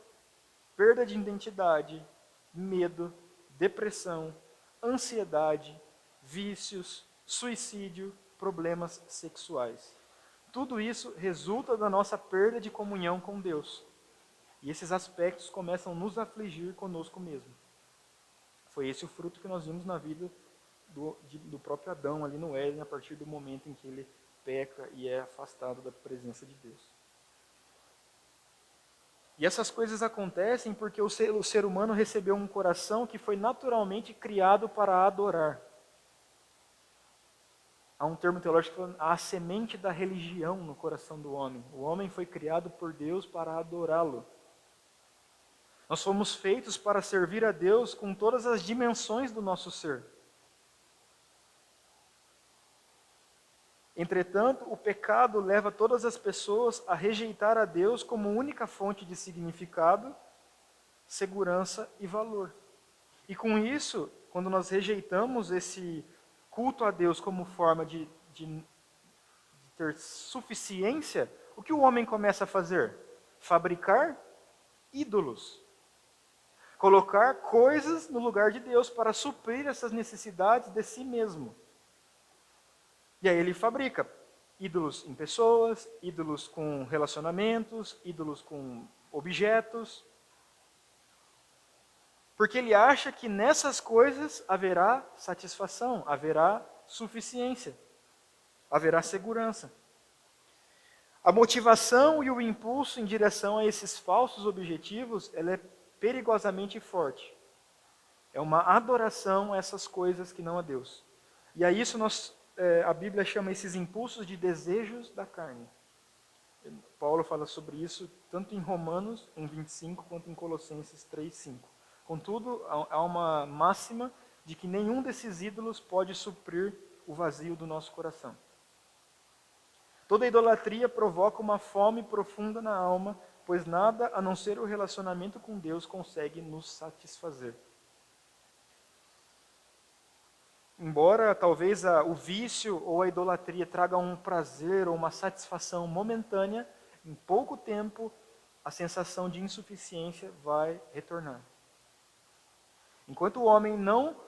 perda de identidade, medo, depressão, ansiedade, vícios, suicídio, problemas sexuais. Tudo isso resulta da nossa perda de comunhão com Deus. E esses aspectos começam a nos afligir conosco mesmo. Foi esse o fruto que nós vimos na vida do próprio Adão ali no Éden, a partir do momento em que ele peca e é afastado da presença de Deus. E essas coisas acontecem porque o ser humano recebeu um coração que foi naturalmente criado para adorar. Há um termo teológico falando, há a semente da religião no coração do homem. O homem foi criado por Deus para adorá-lo. Nós fomos feitos para servir a Deus com todas as dimensões do nosso ser. Entretanto, o pecado leva todas as pessoas a rejeitar a Deus como única fonte de significado, segurança e valor. E com isso, quando nós rejeitamos esse culto a Deus como forma de ter suficiência, o que o homem começa a fazer? Fabricar ídolos. Colocar coisas no lugar de Deus para suprir essas necessidades de si mesmo. E aí ele fabrica ídolos em pessoas, ídolos com relacionamentos, ídolos com objetos. Porque ele acha que nessas coisas haverá satisfação, haverá suficiência, haverá segurança. A motivação e o impulso em direção a esses falsos objetivos, ela é perigosamente forte. É uma adoração a essas coisas que não a Deus. E a isso a Bíblia chama esses impulsos de desejos da carne. Paulo fala sobre isso tanto em Romanos 1:25 quanto em Colossenses 3:5. Contudo, há uma máxima de que nenhum desses ídolos pode suprir o vazio do nosso coração. Toda idolatria provoca uma fome profunda na alma, pois nada a não ser o relacionamento com Deus consegue nos satisfazer. Embora talvez o vício ou a idolatria traga um prazer ou uma satisfação momentânea, em pouco tempo a sensação de insuficiência vai retornar. Enquanto o homem não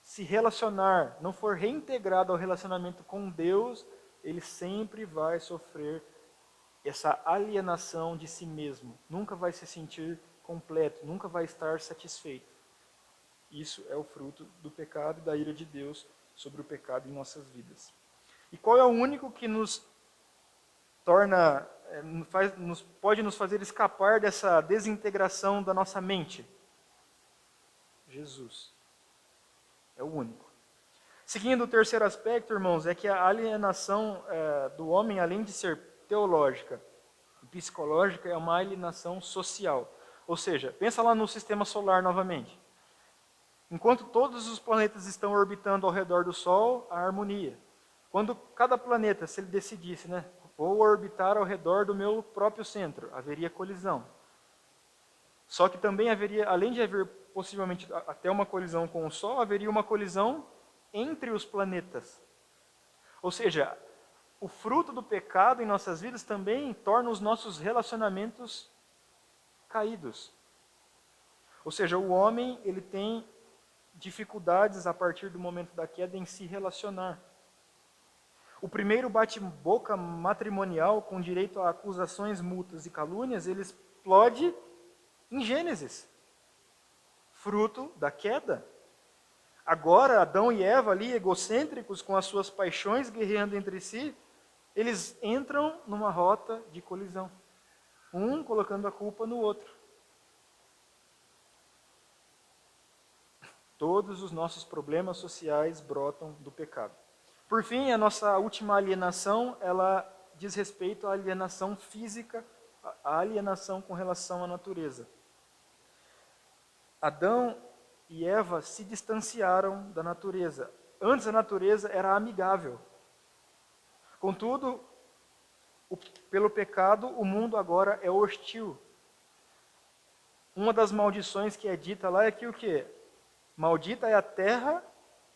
se relacionar, não for reintegrado ao relacionamento com Deus, ele sempre vai sofrer essa alienação de si mesmo. Nunca vai se sentir completo, nunca vai estar satisfeito. Isso é o fruto do pecado e da ira de Deus sobre o pecado em nossas vidas. E qual é o único que nos torna, pode nos fazer escapar dessa desintegração da nossa mente? Jesus. É o único. Seguindo o terceiro aspecto, irmãos, é que a alienação do homem, além de ser teológica e psicológica, é uma alienação social. Ou seja, pensa lá no sistema solar novamente. Enquanto todos os planetas estão orbitando ao redor do Sol, há harmonia. Quando cada planeta, se ele decidisse, vou orbitar ao redor do meu próprio centro, haveria colisão. Só que também haveria, além de haver possivelmente até uma colisão com o Sol, haveria uma colisão entre os planetas. Ou seja, o fruto do pecado em nossas vidas também torna os nossos relacionamentos caídos. Ou seja, o homem, ele tem dificuldades a partir do momento da queda em se relacionar. O primeiro bate-boca matrimonial com direito a acusações mútuas e calúnias, ele explode em Gênesis, fruto da queda. Agora, Adão e Eva ali, egocêntricos, com as suas paixões guerreando entre si, eles entram numa rota de colisão. Um colocando a culpa no outro. Todos os nossos problemas sociais brotam do pecado. Por fim, a nossa última alienação, ela diz respeito à alienação física, à alienação com relação à natureza. Adão e Eva se distanciaram da natureza. Antes a natureza era amigável. Contudo, pelo pecado, o mundo agora é hostil. Uma das maldições que é dita lá é que o quê? Maldita é a terra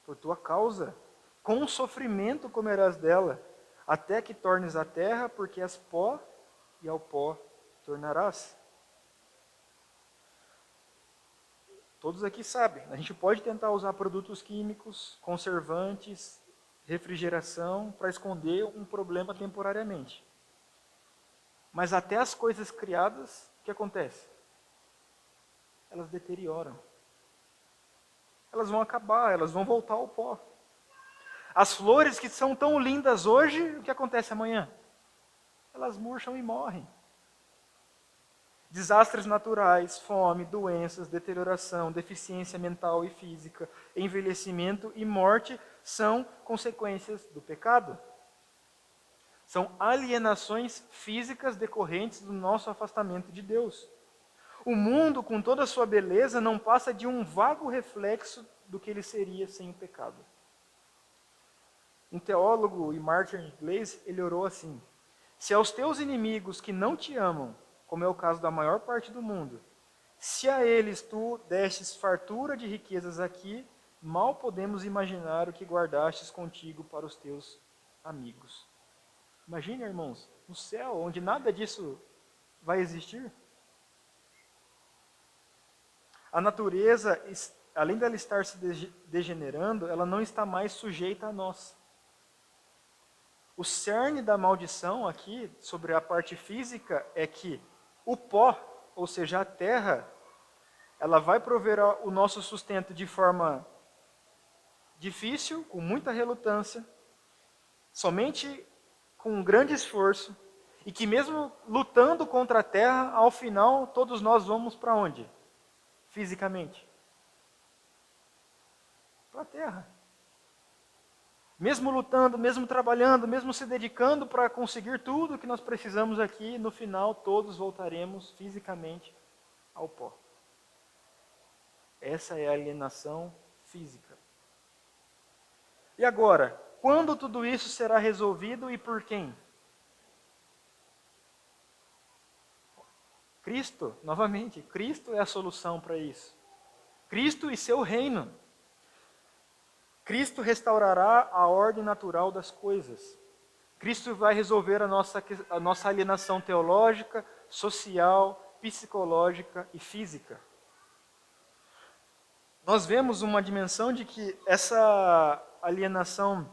por tua causa. Com sofrimento comerás dela, até que tornes a terra, porque és pó, e ao pó tornarás. Todos aqui sabem, a gente pode tentar usar produtos químicos, conservantes, refrigeração, para esconder um problema temporariamente. Mas até as coisas criadas, o que acontece? Elas deterioram. Elas vão acabar, elas vão voltar ao pó. As flores que são tão lindas hoje, o que acontece amanhã? Elas murcham e morrem. Desastres naturais, fome, doenças, deterioração, deficiência mental e física, envelhecimento e morte são consequências do pecado. São alienações físicas decorrentes do nosso afastamento de Deus. O mundo, com toda a sua beleza, não passa de um vago reflexo do que ele seria sem o pecado. Um teólogo e mártir inglês, ele orou assim: se aos teus inimigos que não te amam, como é o caso da maior parte do mundo, se a eles tu destes fartura de riquezas aqui, mal podemos imaginar o que guardastes contigo para os teus amigos. Imagine, irmãos, no céu, onde nada disso vai existir. A natureza, além dela estar se degenerando, ela não está mais sujeita a nós. O cerne da maldição aqui, sobre a parte física, é que o pó, ou seja, a terra, ela vai prover o nosso sustento de forma difícil, com muita relutância, somente com um grande esforço, e que mesmo lutando contra a terra, ao final, todos nós vamos para onde? Fisicamente. Para a terra. Mesmo lutando, mesmo trabalhando, mesmo se dedicando para conseguir tudo que nós precisamos aqui, no final todos voltaremos fisicamente ao pó. Essa é a alienação física. E agora, quando tudo isso será resolvido e por quem? Cristo, novamente, Cristo é a solução para isso. Cristo e seu reino. Cristo restaurará a ordem natural das coisas. Cristo vai resolver a nossa alienação teológica, social, psicológica e física. Nós vemos uma dimensão de que essas alienações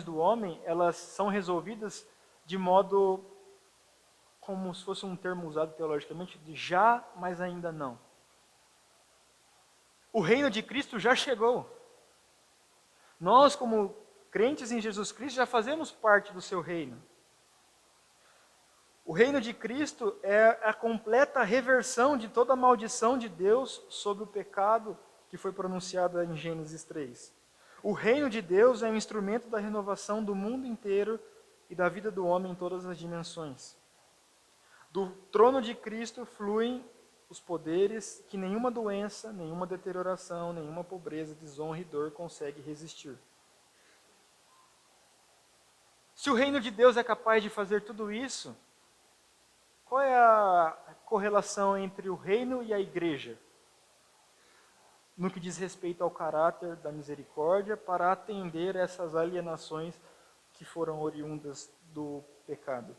do homem, elas são resolvidas de modo, como se fosse um termo usado teologicamente, de já, mas ainda não. O reino de Cristo já chegou. Nós, como crentes em Jesus Cristo, já fazemos parte do seu reino. O reino de Cristo é a completa reversão de toda a maldição de Deus sobre o pecado que foi pronunciado em Gênesis 3. O reino de Deus é um instrumento da renovação do mundo inteiro e da vida do homem em todas as dimensões. Do trono de Cristo fluem os poderes que nenhuma doença, nenhuma deterioração, nenhuma pobreza, desonra e dor consegue resistir. Se o reino de Deus é capaz de fazer tudo isso, qual é a correlação entre o reino e a igreja? No que diz respeito ao caráter da misericórdia para atender essas alienações que foram oriundas do pecado.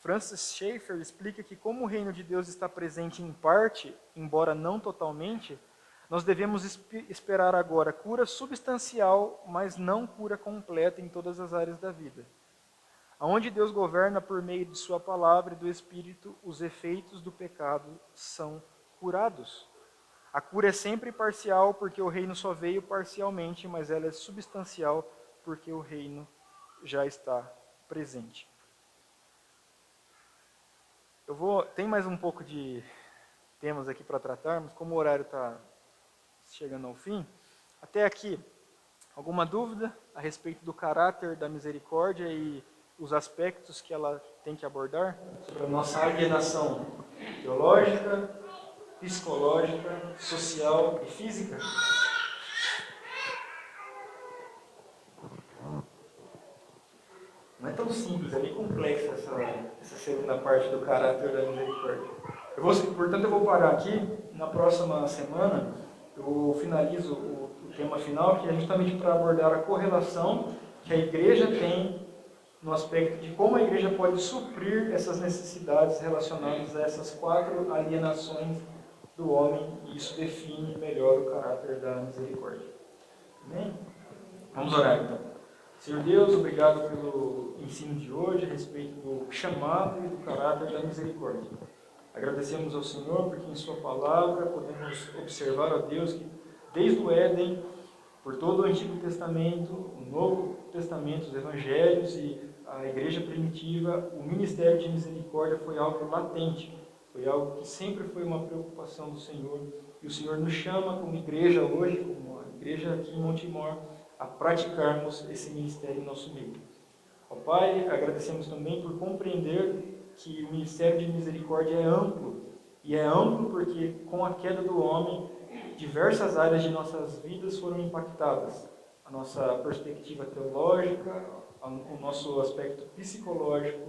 Francis Schaeffer explica que como o reino de Deus está presente em parte, embora não totalmente, nós devemos esperar agora cura substancial, mas não cura completa em todas as áreas da vida. Aonde Deus governa por meio de sua palavra e do Espírito, os efeitos do pecado são curados. A cura é sempre parcial, porque o reino só veio parcialmente, mas ela é substancial, porque o reino já está presente. Tem mais um pouco de temas aqui para tratarmos, como o horário está chegando ao fim. Até aqui, alguma dúvida a respeito do caráter da misericórdia e os aspectos que ela tem que abordar? Sobre a nossa alienação teológica, psicológica, social e física? Não é tão simples, é bem complexa essa segunda parte do caráter da misericórdia. Portanto, eu vou parar aqui. Na próxima semana, eu finalizo o tema final, que é justamente para abordar a correlação que a igreja tem no aspecto de como a igreja pode suprir essas necessidades relacionadas a essas 4 alienações do homem, e isso define melhor o caráter da misericórdia. Amém? Vamos orar então. Senhor Deus, obrigado pelo ensino de hoje a respeito do chamado e do caráter da misericórdia. Agradecemos ao Senhor porque em sua palavra podemos observar, ó Deus, que desde o Éden, por todo o Antigo Testamento, o Novo Testamento, os Evangelhos e a igreja primitiva, o ministério de misericórdia foi algo latente, foi algo que sempre foi uma preocupação do Senhor. E o Senhor nos chama como igreja hoje, como a igreja aqui em Montemor, a praticarmos esse ministério em nosso meio. Ó Pai, agradecemos também por compreender que o ministério de misericórdia é amplo, e é amplo porque com a queda do homem, diversas áreas de nossas vidas foram impactadas. A nossa perspectiva teológica, o nosso aspecto psicológico,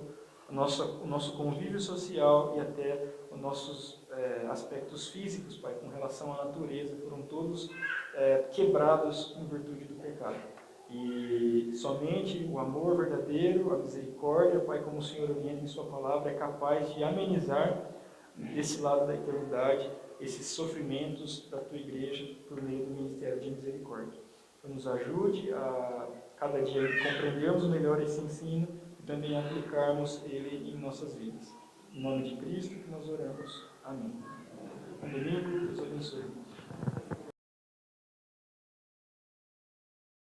o nosso convívio social e até os nossos aspectos físicos, Pai, com relação à natureza, foram todos quebrados em virtude do pecado. E somente o amor verdadeiro, a misericórdia, Pai, como o Senhor orienta em sua palavra, é capaz de amenizar desse lado da eternidade esses sofrimentos da tua igreja por meio do ministério de misericórdia. Então, nos ajude a cada dia compreendermos melhor esse ensino e também aplicarmos ele em nossas vidas. Em nome de Cristo que nós oramos. Amém. Bom domingo, Deus abençoe.